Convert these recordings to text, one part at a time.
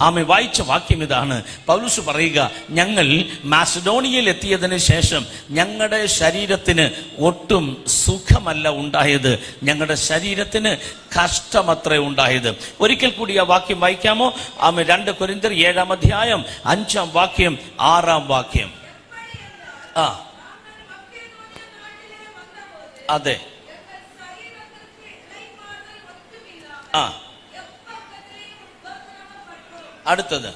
ആമേ വായിച്ച വാക്യം ഇതാണ്. പൗലോസ് പറയുക, ഞങ്ങൾ മാസിഡോണിയയിൽ എത്തിയതിന് ശേഷം ഞങ്ങളുടെ ശരീരത്തിന് ഒട്ടും സുഖമല്ല ഉണ്ടായത്, ഞങ്ങളുടെ ശരീരത്തിന് കഷ്ടമത്രേ ഉണ്ടായത്. ഒരിക്കൽ കൂടി ആ വാക്യം വായിക്കാമോ? ആമേ 2 കൊരിന്ത്യർ 7-ാം അധ്യായം 5-ാം വാക്യം 6-ാം വാക്യം. അതെ, അടുത്തത്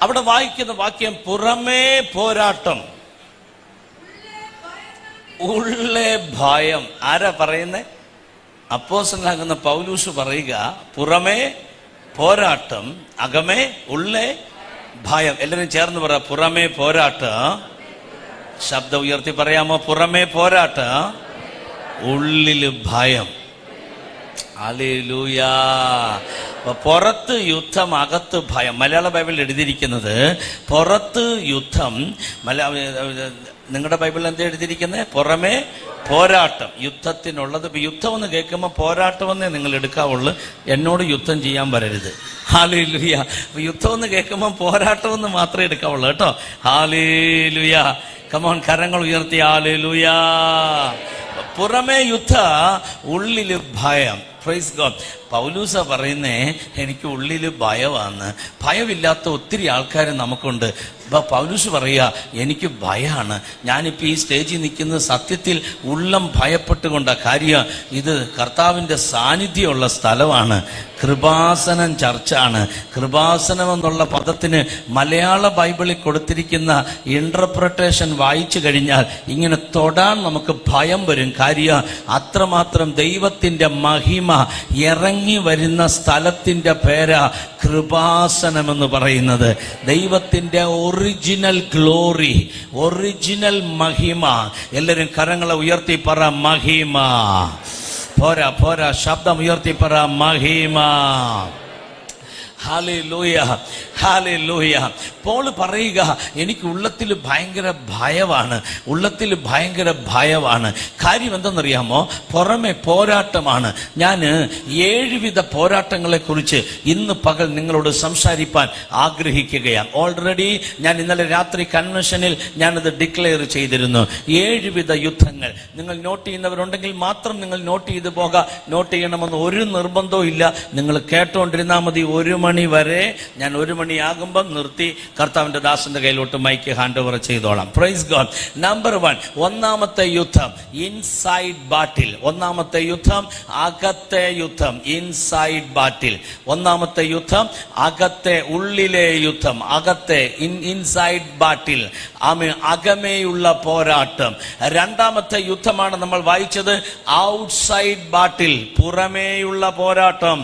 അവിടെ വായിക്കുന്ന വാക്യം പുറമേ പോരാട്ടം, ഉള്ളേ ഭയം. ആരാ പറയുന്നേ? അപ്പോസ്തലനാകുന്ന പൗലൂസ് പറയുക, പുറമേ പോരാട്ടം, അകമേ ഉള്ളേ ഭയം. എല്ലാവരും ചേർന്ന് പറ, പുറമേ പോരാട്ടം. ശബ്ദം ഉയർത്തി പറയാമോ? പുറമേ പോരാട്ടം, ഉള്ളില് ഭയം. ഹല്ലേലൂയ. പുറത്ത് യുദ്ധം, അകത്ത് ഭയം. മലയാള ബൈബിളിൽ എഴുതിയിരിക്കുന്നത് പുറത്ത് യുദ്ധം. നിങ്ങളുടെ ബൈബിളിൽ എന്താ എഴുതിയിരിക്കുന്നത്? പുറമേ പോരാട്ടം, യുദ്ധത്തിനുള്ളത്. യുദ്ധം എന്ന് കേൾക്കുമ്പോൾ പോരാട്ടമെന്നേ നിങ്ങൾ എടുക്കാവുള്ളൂ. എന്നോട് യുദ്ധം ചെയ്യാൻ വരരുത്. ഹല്ലേലൂയ. യുദ്ധം എന്ന് കേൾക്കുമ്പോൾ പോരാട്ടമെന്ന് മാത്രമേ എടുക്കാവുള്ളൂ കേട്ടോ. ഹല്ലേലൂയ. കമോൺ, കരങ്ങൾ ഉയർത്തി ഹല്ലേലൂയ. പുറമേ യുദ്ധ, ഉള്ളില് ഭയം. Praise God. പൗലൂസ പറയുന്നേ, എനിക്ക് ഉള്ളില് ഭയമാണ്. ഭയമില്ലാത്ത ഒത്തിരി ആൾക്കാർ നമുക്കുണ്ട്. പൗലൂസ് പറയുക, എനിക്ക് ഭയമാണ്. ഞാനിപ്പോൾ ഈ സ്റ്റേജിൽ നിൽക്കുന്നത് സത്യത്തിൽ ഉള്ളം ഭയപ്പെട്ടുകൊണ്ടാണ്. കാര്യം ഇത് കർത്താവിൻ്റെ സാന്നിധ്യമുള്ള സ്ഥലമാണ്. കൃപാസനം ചർച്ചാണ്. കൃപാസനം എന്നുള്ള പദത്തിന് മലയാള ബൈബിളിൽ കൊടുത്തിരിക്കുന്ന ഇന്റർപ്രിട്ടേഷൻ വായിച്ചു കഴിഞ്ഞാൽ ഇങ്ങനെ തൊടാൻ നമുക്ക് ഭയം വരും. കാര്യം അത്രമാത്രം ദൈവത്തിൻ്റെ മഹിമ ഇറങ്ങി വരുന്ന സ്ഥലത്തിൻ്റെ പേരാ കൃപാസനം എന്ന് പറയുന്നത്. ദൈവത്തിൻ്റെ ഒറിജിനൽ ഗ്ലോറി, ഒറിജിനൽ മഹിമ. എല്ലാവരും കരങ്ങളെ ഉയർത്തി പറ, മഹിമ. പോരാ പോരാ, ശബ്ദം ഉയർത്തി പറ, മഹിമ. Hallelujah, hallelujah. പോൾ പറയുക, എനിക്ക് ഉള്ളത്തിൽ ഭയങ്കര ഭയമാണ്, ഉള്ളത്തിൽ ഭയങ്കര ഭയമാണ്. കാര്യം എന്തെന്നറിയാമോ? പുറമെ പോരാട്ടമാണ്. ഞാൻ 7 വിധ പോരാട്ടങ്ങളെ കുറിച്ച് ഇന്ന് പകൽ നിങ്ങളോട് സംസാരിപ്പാൻ ആഗ്രഹിക്കുകയാണ്. ഓൾറെഡി ഞാൻ ഇന്നലെ രാത്രി കൺവെൻഷനിൽ ഞാനത് ഡിക്ലെയർ ചെയ്തിരുന്നു. 7 വിധ യുദ്ധങ്ങൾ. നിങ്ങൾ നോട്ട് ചെയ്യുന്നവരുണ്ടെങ്കിൽ മാത്രം നിങ്ങൾ നോട്ട് ചെയ്ത് പോകാം. നോട്ട് ചെയ്യണമെന്ന് ഒരു നിർബന്ധവും ഇല്ല. നിങ്ങൾ കേട്ടോണ്ടിരുന്നാൽ മതി. 1 മണി വരെ. ഞാൻ 1 മണിയാകുമ്പം നിർത്തി കർത്താവിന്റെ ദാസന്റെ കയ്യിലോട്ട് മൈക്ക് ഹാൻഡ് ഓവർ ചെയ്തോളാം. Praise God. നമ്പർ 1, ഒന്നാമത്തെ യുദ്ധം ഇൻസൈഡ് ബാറ്റിൽ. ഒന്നാമത്തെ യുദ്ധം അകത്തെ യുദ്ധം, ഇൻസൈഡ് ബാറ്റിൽ. ഒന്നാമത്തെ യുദ്ധം അകത്തെ, ഉള്ളിലെ യുദ്ധം, അകത്തെ ഇൻസൈഡ് ബാറ്റിൽ. അകമേയുള്ള പോരാട്ടം. രണ്ടാമത്തെ യുദ്ധമാണ് നമ്മൾ വായിച്ചത് ഔട്ട്സൈഡ് ബാറ്റിൽ, പുറമേയുള്ള പോരാട്ടം,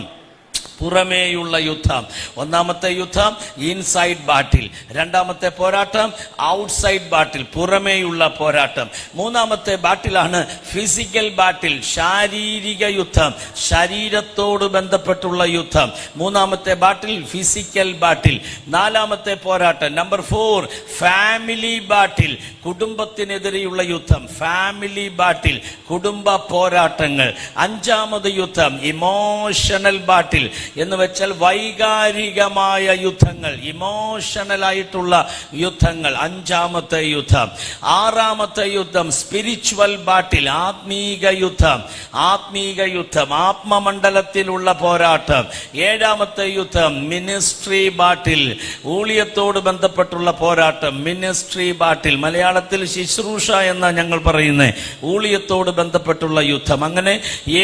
പുറമേയുള്ള യുദ്ധം. ഒന്നാമത്തെ യുദ്ധം ഇൻസൈഡ് ബാറ്റിൽ. രണ്ടാമത്തെ പോരാട്ടം ഔട്ട്സൈഡ് ബാറ്റിൽ, പുറമേയുള്ള പോരാട്ടം. മൂന്നാമത്തെ ബാറ്റിലാണ് ഫിസിക്കൽ ബാറ്റിൽ, ശാരീരിക യുദ്ധം, ശരീരത്തോട് ബന്ധപ്പെട്ടുള്ള യുദ്ധം. മൂന്നാമത്തെ ബാറ്റിൽ ഫിസിക്കൽ ബാറ്റിൽ. നാലാമത്തെ പോരാട്ടം നമ്പർ 4 ഫാമിലി ബാറ്റിൽ, കുടുംബത്തിനെതിരെയുള്ള യുദ്ധം, ഫാമിലി ബാറ്റിൽ, കുടുംബ പോരാട്ടങ്ങൾ. അഞ്ചാമത് യുദ്ധം ഇമോഷണൽ ബാറ്റിൽ എന്ന് വെച്ചാൽ വൈകാരികമായ യുദ്ധങ്ങൾ, ഇമോഷണൽ ആയിട്ടുള്ള യുദ്ധങ്ങൾ. അഞ്ചാമത്തെ യുദ്ധം. ആറാമത്തെ യുദ്ധം സ്പിരിച്വൽ ബാറ്റിൽ, ആത്മീക യുദ്ധം, ആത്മീക യുദ്ധം, ആത്മമണ്ഡലത്തിലുള്ള പോരാട്ടം. ഏഴാമത്തെ യുദ്ധം മിനിസ്ട്രി ബാറ്റിൽ, ഊഴിയത്തോട് ബന്ധപ്പെട്ടുള്ള പോരാട്ടം, മിനിസ്ട്രി ബാറ്റിൽ. മലയാളത്തിൽ ശുശ്രൂഷ എന്നാ ഞങ്ങൾ പറയുന്നത്, ഊഴിയത്തോട് ബന്ധപ്പെട്ടുള്ള യുദ്ധം. അങ്ങനെ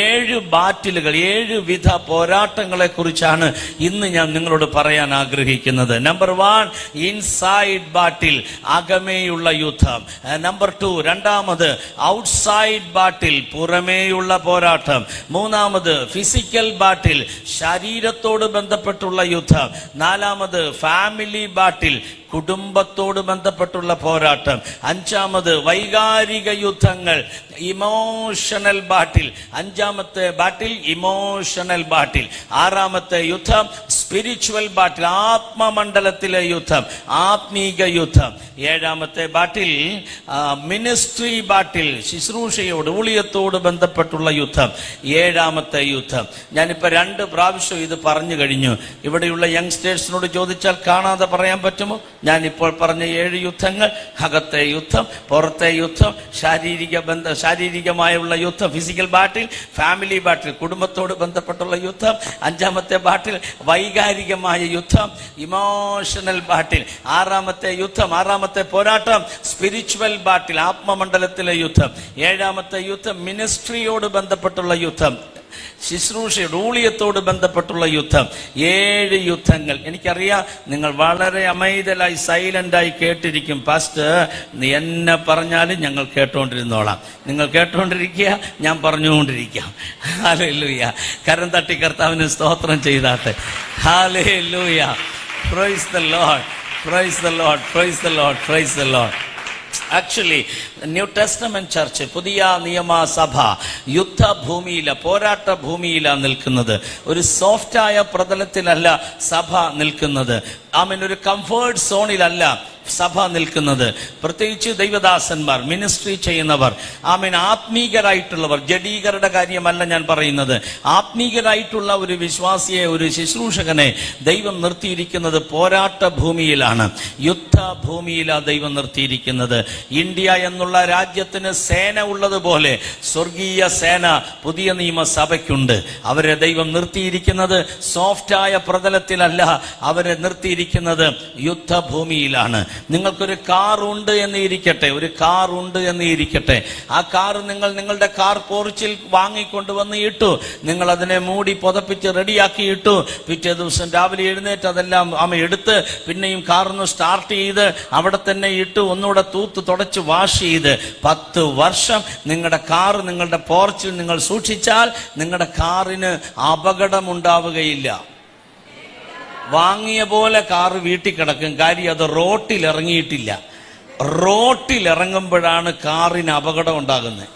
7 ബാറ്റിലുകൾ, 7 വിധ പോരാട്ടങ്ങളെ കുറിച്ചാണ് ഇന്ന് ഞാൻ നിങ്ങളോട് പറയാൻ ആഗ്രഹിക്കുന്നത്. നമ്പർ 1 ഇൻസൈഡ് ബാറ്റിൽ, അകമേയുള്ള യുദ്ധം. നമ്പർ 2 രണ്ടാമത് ഔട്ട്സൈഡ് ബാറ്റിൽ, പുറമേയുള്ള പോരാട്ടം. മൂന്നാമത് ഫിസിക്കൽ ബാറ്റിൽ, ശരീരത്തോട് ബന്ധപ്പെട്ടുള്ള യുദ്ധം. നാലാമത് ഫാമിലി ബാറ്റിൽ, കുടുംബത്തോട് ബന്ധപ്പെട്ടുള്ള പോരാട്ടം. അഞ്ചാമത് വൈകാരിക യുദ്ധങ്ങൾ, ഇമോഷണൽ ബാറ്റിൽ. അഞ്ചാമത്തെ ബാറ്റിൽ ഇമോഷണൽ ബാറ്റിൽ. ആറാമത്തെ യുദ്ധം സ്പിരിച്വൽ ബാറ്റിൽ, ആത്മമണ്ഡലത്തിലെ യുദ്ധം, ആത്മീക യുദ്ധം. ഏഴാമത്തെ ബാറ്റിൽ മിനിസ്ട്രി ബാറ്റിൽ, ശുശ്രൂഷയോട് ഊഴിയത്തോട് ബന്ധപ്പെട്ടുള്ള യുദ്ധം. ഏഴാമത്തെ യുദ്ധം. ഞാനിപ്പോൾ 2 പ്രാവശ്യം ഇത് പറഞ്ഞു കഴിഞ്ഞു. ഇവിടെയുള്ള യങ്സ്റ്റേഴ്സിനോട് ചോദിച്ചാൽ കാണാതെ പറയാൻ പറ്റുമോ? ഞാനിപ്പോൾ പറഞ്ഞ 7 യുദ്ധങ്ങൾ: അകത്തെ യുദ്ധം, പുറത്തെ യുദ്ധം, ശാരീരികമായുള്ള യുദ്ധം, ഫിസിക്കൽ ബാറ്റിൽ, ഫാമിലി ബാറ്റിൽ, കുടുംബത്തോട് ബന്ധപ്പെട്ടുള്ള യുദ്ധം. അഞ്ചാമത്തെ ബാറ്റിൽ വൈകാരികമായ യുദ്ധം, ഇമോഷണൽ ബാറ്റിൽ. ആറാമത്തെ യുദ്ധം, ആറാമത്തെ പോരാട്ടം സ്പിരിച്വൽ ബാറ്റിൽ, ആത്മമണ്ഡലത്തിലെ യുദ്ധം. ഏഴാമത്തെ യുദ്ധം മിനിസ്ട്രിയോട് ബന്ധപ്പെട്ടുള്ള യുദ്ധം, ശുശ്രൂഷയുടെ ഊഴിയത്തോട് ബന്ധപ്പെട്ടുള്ള യുദ്ധം. 7 യുദ്ധങ്ങൾ. എനിക്കറിയാം നിങ്ങൾ വളരെ അമൈതലായി സൈലന്റായി കേട്ടിരിക്കും. പാസ്റ്റർ എന്നെ പറഞ്ഞാലും ഞങ്ങൾ കേട്ടോണ്ടിരുന്നോളാം. നിങ്ങൾ കേട്ടോണ്ടിരിക്കുക, ഞാൻ പറഞ്ഞുകൊണ്ടിരിക്കാം. ഹല്ലേലൂയ. കരം തട്ടി കർത്താവിന് സ്തോത്രം ചെയ്താട്ടെ. Hallelujah. Praise the lord, praise the lord, praise the lord, praise the lord. Actually new testament church, പുതിയ നിയമസഭ യുദ്ധഭൂമിയില, പോരാട്ട ഭൂമിയിലാണ് നിൽക്കുന്നത്. ഒരു സോഫ്റ്റായ പ്രതലത്തിലല്ല സഭ നിൽക്കുന്നത്. ഒരു കംഫേർട്ട് സോണിലല്ല സഭ നിൽക്കുന്നത്. പ്രത്യേകിച്ച് ദൈവദാസന്മാർ, മിനിസ്ട്രി ചെയ്യുന്നവർ, ആത്മീകരായിട്ടുള്ളവർ. ജഡീകരുടെ കാര്യമല്ല ഞാൻ പറയുന്നത്. ആത്മീകരായിട്ടുള്ള ഒരു വിശ്വാസിയെ, ഒരു ശുശ്രൂഷകനെ ദൈവം നിർത്തിയിരിക്കുന്നത് പോരാട്ട ഭൂമിയിലാണ്, യുദ്ധഭൂമിയിലാണ് ദൈവം നിർത്തിയിരിക്കുന്നത്. ഇന്ത്യ എന്നുള്ള രാജ്യത്തിന് സേന ഉള്ളതുപോലെ സ്വർഗീയ സേന പുതിയ നിയമസഭയ്ക്കുണ്ട്. അവരെ ദൈവം നിർത്തിയിരിക്കുന്നത് സോഫ്റ്റായ പ്രതലത്തിലല്ല, അവരെ നിർത്തിയിരിക്കുന്നത് യുദ്ധഭൂമിയിലാണ്. നിങ്ങൾക്കൊരു കാർ ഉണ്ട് എന്ന് ഇരിക്കട്ടെ, ഒരു കാർ ഉണ്ട് എന്ന് ഇരിക്കട്ടെ. ആ കാർ നിങ്ങൾ നിങ്ങളുടെ കാർ പോർച്ചിൽ വാങ്ങിക്കൊണ്ടുവന്ന് ഇട്ടു, നിങ്ങൾ അതിനെ മൂടി പുതപ്പിച്ച് റെഡിയാക്കി ഇട്ടു. പിറ്റേ ദിവസം രാവിലെ എഴുന്നേറ്റ് അതെല്ലാം എടുത്ത് പിന്നെയും കാറിന് സ്റ്റാർട്ട് ചെയ്ത് അവിടെ തന്നെ ഇട്ട് ഒന്നുകൂടെ തൂത്ത് തുടച്ച് വാഷ് ചെയ്ത് 10 വർഷം നിങ്ങളുടെ കാർ നിങ്ങളുടെ പോർച്ചിൽ നിങ്ങൾ സൂക്ഷിച്ചാൽ നിങ്ങളുടെ കാറിന് അപകടമുണ്ടാവുകയില്ല. വാങ്ങിയ പോലെ കാറ് വീട്ടിൽ കിടക്കും. കാര്യം അത് റോട്ടിൽ ഇറങ്ങിയിട്ടില്ല. റോട്ടിൽ ഇറങ്ങുമ്പോഴാണ് കാറിന് അപകടം ഉണ്ടാകുന്നത്.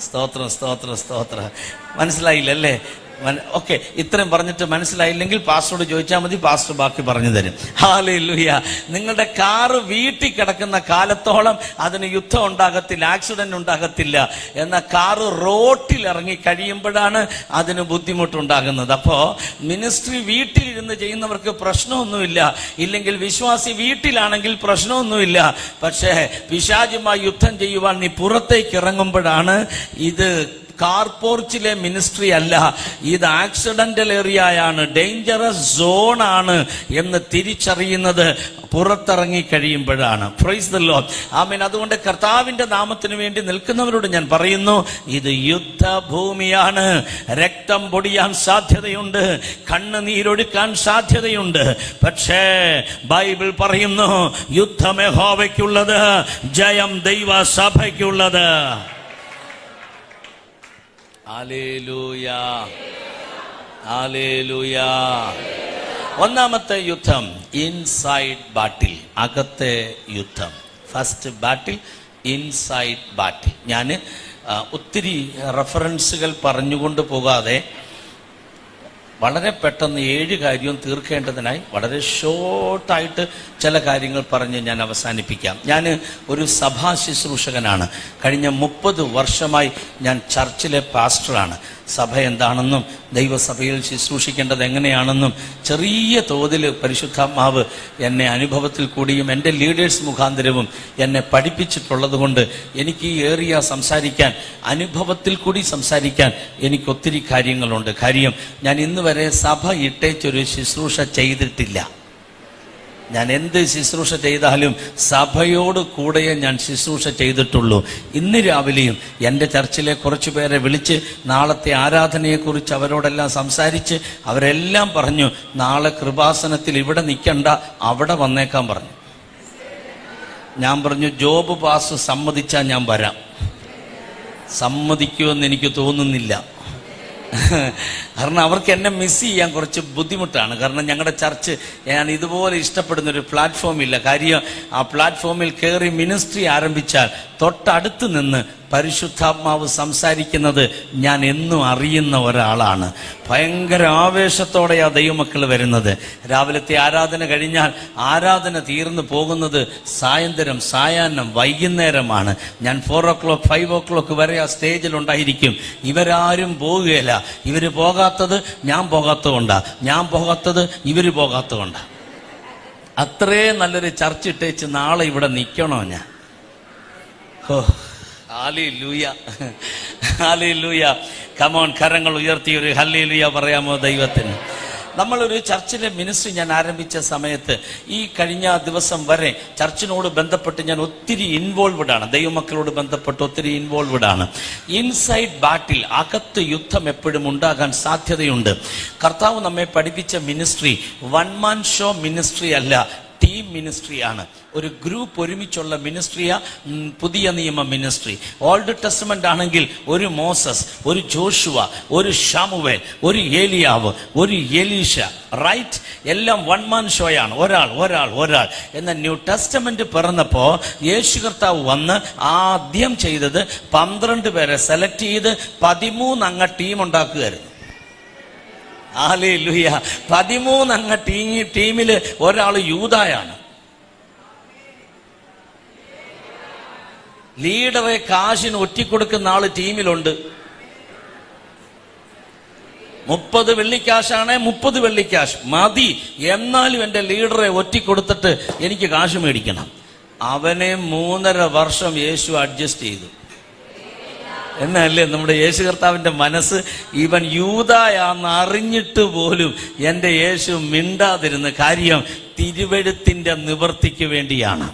സ്തോത്രം, സ്തോത്രം, സ്തോത്രം. മനസ്സിലായില്ലല്ലേ? ഓക്കെ, ഇത്രയും പറഞ്ഞിട്ട് മനസ്സിലായില്ലെങ്കിൽ പാസ്റ്ററോട് ചോദിച്ചാൽ മതി, പാസ്റ്റർ ബാക്കി പറഞ്ഞു തരും. ഹല്ലേലൂയ. നിങ്ങളുടെ കാറ് വീട്ടിൽ കിടക്കുന്ന കാലത്തോളം അതിന് യുദ്ധം ഉണ്ടാകത്തില്ല, ആക്സിഡന്റ് ഉണ്ടാകത്തില്ല. എന്നാൽ കാറ് റോട്ടിൽ ഇറങ്ങി കഴിയുമ്പോഴാണ് അതിന് ബുദ്ധിമുട്ടുണ്ടാകുന്നത്. അപ്പോ മിനിസ്ട്രി വീട്ടിലിരുന്ന് ചെയ്യുന്നവർക്ക് പ്രശ്നമൊന്നുമില്ല, ഇല്ലെങ്കിൽ വിശ്വാസി വീട്ടിലാണെങ്കിൽ പ്രശ്നമൊന്നുമില്ല. പക്ഷേ പിശാചുമായി യുദ്ധം ചെയ്യുവാൻ നീ പുറത്തേക്ക് ഇറങ്ങുമ്പോഴാണ് ഇത് കാർ പോർച്ചിലെ മിനിസ്ട്രി അല്ല, ഇത് ആക്സിഡന്റൽ ഏരിയയാണ്, ഡേഞ്ചറസ് സോണാണ് എന്ന് തിരിച്ചറിയുന്നത് പുറത്തിറങ്ങി കഴിയുമ്പോഴാണ്. Praise the lord. ആമേൻ. അതുകൊണ്ട് കർത്താവിന്റെ നാമത്തിന് വേണ്ടി നിൽക്കുന്നവരോട് ഞാൻ പറയുന്നു, ഇത് യുദ്ധഭൂമിയാണ്. രക്തം പൊടിയാൻ സാധ്യതയുണ്ട്, കണ്ണുനീരൊഴുക്കാൻ സാധ്യതയുണ്ട്. പക്ഷേ ബൈബിൾ പറയുന്നു, യുദ്ധം യഹോവയ്ക്കുള്ളത്, ജയം ദൈവസഭയ്ക്കുള്ളത്. Hallelujah, hallelujah. ഒന്നാമത്തെ യുദ്ധം ഇൻസൈഡ് ബാറ്റിൽ, അകത്തെ യുദ്ധം. ഫസ്റ്റ് ബാറ്റിൽ ഇൻസൈഡ് ബാറ്റിൽ. ഞാൻ ഒത്തിരി റെഫറൻസുകൾ പറഞ്ഞുകൊണ്ട് പോകാതെ വളരെ പെട്ടെന്ന് 7 കാര്യവും തീർക്കേണ്ടതിനായി വളരെ ഷോർട്ടായിട്ട് ചില കാര്യങ്ങൾ പറഞ്ഞ് ഞാൻ അവസാനിപ്പിക്കാം. ഞാൻ ഒരു സഭാ ശുശ്രൂഷകനാണ്. കഴിഞ്ഞ 30 വർഷമായി ഞാൻ ചർച്ചിലെ പാസ്റ്ററാണ്. സഭ എന്താണെന്നും ദൈവസഭയിൽ ശുശ്രൂഷിക്കേണ്ടത് എങ്ങനെയാണെന്നും ചെറിയ തോതിൽ പരിശുദ്ധാത്മാവ് എന്നെ അനുഭവത്തിൽ കൂടിയും എൻ്റെ ലീഡേഴ്സ് മുഖാന്തരവും എന്നെ പഠിപ്പിച്ചിട്ടുള്ളത് കൊണ്ട് എനിക്ക് ഈ ഏറിയ സംസാരിക്കാൻ, അനുഭവത്തിൽ കൂടി സംസാരിക്കാൻ എനിക്ക് ഒത്തിരി കാര്യങ്ങളുണ്ട്. കാര്യം ഞാൻ ഇന്ന് വരെ സഭ ഇട്ടേച്ചൊരു ശുശ്രൂഷ ചെയ്തിട്ടില്ല. ഞാൻ എന്ത് ശുശ്രൂഷ ചെയ്താലും സഭയോട് കൂടെയേ ഞാൻ ശുശ്രൂഷ ചെയ്തിട്ടുള്ളൂ. ഇന്ന് രാവിലെയും എൻ്റെ ചർച്ചിലെ കുറച്ചു പേരെ വിളിച്ച് നാളത്തെ ആരാധനയെക്കുറിച്ച് അവരോടെല്ലാം സംസാരിച്ച് അവരെല്ലാം പറഞ്ഞു, നാളെ കൃപാസനത്തിൽ ഇവിടെ നിൽക്കണ്ട, അവിടെ വന്നേക്കാൻ പറഞ്ഞു. ഞാൻ പറഞ്ഞു, ജോബ് പാസ് സമ്മതിച്ചാൽ ഞാൻ വരാം. സമ്മതിക്കുമെന്ന് എനിക്ക് തോന്നുന്നില്ല. കാരണം അവർക്ക് എന്നെ മിസ് ചെയ്യാൻ കുറച്ച് ബുദ്ധിമുട്ടാണ്. കാരണം ഞങ്ങളുടെ ചർച്ച് ഞാൻ ഇതുപോലെ ഇഷ്ടപ്പെടുന്ന ഒരു പ്ലാറ്റ്ഫോം ഇല്ല. കാര്യം ആ പ്ലാറ്റ്ഫോമിൽ കയറി മിനിസ്ട്രി ആരംഭിച്ചാൽ തൊട്ടടുത്ത് നിന്ന് പരിശുദ്ധാത്മാവ് സംസാരിക്കുന്നത് ഞാൻ എന്നും അറിയുന്ന ഒരാളാണ്. ഭയങ്കര ആവേശത്തോടെ ആ ദൈവമക്കൾ വരുന്നത്. രാവിലത്തെ ആരാധന കഴിഞ്ഞാൽ ആരാധന തീർന്നു പോകുന്നത് സായാഹ്നം വൈകുന്നേരമാണ്. ഞാൻ 4 o'clock 5 o'clock വരെ ആ സ്റ്റേജിലുണ്ടായിരിക്കും. ഇവരാരും പോവുകയില്ല. ഇവര് പോകാത്തത് ഞാൻ പോകാത്തതുകൊണ്ടാ, ഞാൻ പോകാത്തത് ഇവര് പോകാത്തതുകൊണ്ടാ. അത്രയും നല്ലൊരു ചർച്ച ഇട്ടേച്ച് നാളെ ഇവിടെ നിൽക്കണോ ഞാൻ? ഓ, ഹല്ലേലൂയ, ഹല്ലേലൂയ. കമോൺ, കരങ്ങൾ ഉയർത്തി ഒരു ഹല്ലേലൂയ പറയാമോ ദൈവത്തിന്? നമ്മളൊരു ചർച്ചിലെ മിനിസ്ട്രി ഞാൻ ആരംഭിച്ച സമയത്ത് ഈ കഴിഞ്ഞ ദിവസം വരെ ചർച്ചിനോട് ബന്ധപ്പെട്ട് ഞാൻ ഒത്തിരി ഇൻവോൾവ്ഡ് ആണ്. ദൈവമക്കളോട് ബന്ധപ്പെട്ട് ഒത്തിരി ഇൻവോൾവ്ഡ് ആണ്. ഇൻസൈഡ് ബാറ്റിൽ, അകത്ത് യുദ്ധം എപ്പോഴും ഉണ്ടാകാൻ സാധ്യതയുണ്ട്. കർത്താവ് നമ്മെ പഠിപ്പിച്ച ministry one man show ministry അല്ല, ടീം മിനിസ്ട്രിയാണ്. ഒരു ഗ്രൂപ്പ് ഒരുമിച്ചുള്ള മിനിസ്ട്രിയാ പുതിയ നിയമ മിനിസ്ട്രി. ഓൾഡ് ടെസ്റ്റമെന്റ് ആണെങ്കിൽ ഒരു മോസസ്, ഒരു ജോഷുവ, ഒരു ശമൂവേൽ, ഒരു ഏലിയാവ്, ഒരു എലീഷ, റൈറ്റ്? എല്ലാം വൺ മാൻ ഷോയാണ്. ഒരാൾ. എന്നാൽ ന്യൂ ടെസ്റ്റമെന്റ് പിറന്നപ്പോ യേശു കർത്താവ് വന്ന് ആദ്യം ചെയ്തത് 12 പേരെ സെലക്ട് ചെയ്ത് 13 അംഗ ടീം ഉണ്ടാക്കുകയായിരുന്നു. ഹല്ലേലൂയ. 13 അംഗ ടീമില് ഒരാൾ യൂദായാണ്. ലീഡറെ കാശിന് ഒറ്റിക്കൊടുക്കുന്ന ആള് ടീമിലുണ്ട്. 30 വെള്ളിക്കാശാണേ 30 വെള്ളിക്കാശ് മതി, എന്നാലും എന്റെ ലീഡറെ ഒറ്റിക്കൊടുത്തിട്ട് എനിക്ക് കാശ് മേടിക്കണം. അവനെ 3.5 വർഷം യേശു അഡ്ജസ്റ്റ് ചെയ്തു. എന്നല്ലേ നമ്മുടെ യേശു കർത്താവിന്റെ മനസ്സ്? ഇവൻ യൂദായാന്ന് അറിഞ്ഞിട്ട് പോലും എന്റെ യേശു മിണ്ടാതിരുന്ന കാര്യം തിരുവെഴുത്തിന്റെ നിവൃത്തിക്ക് വേണ്ടിയാണ്.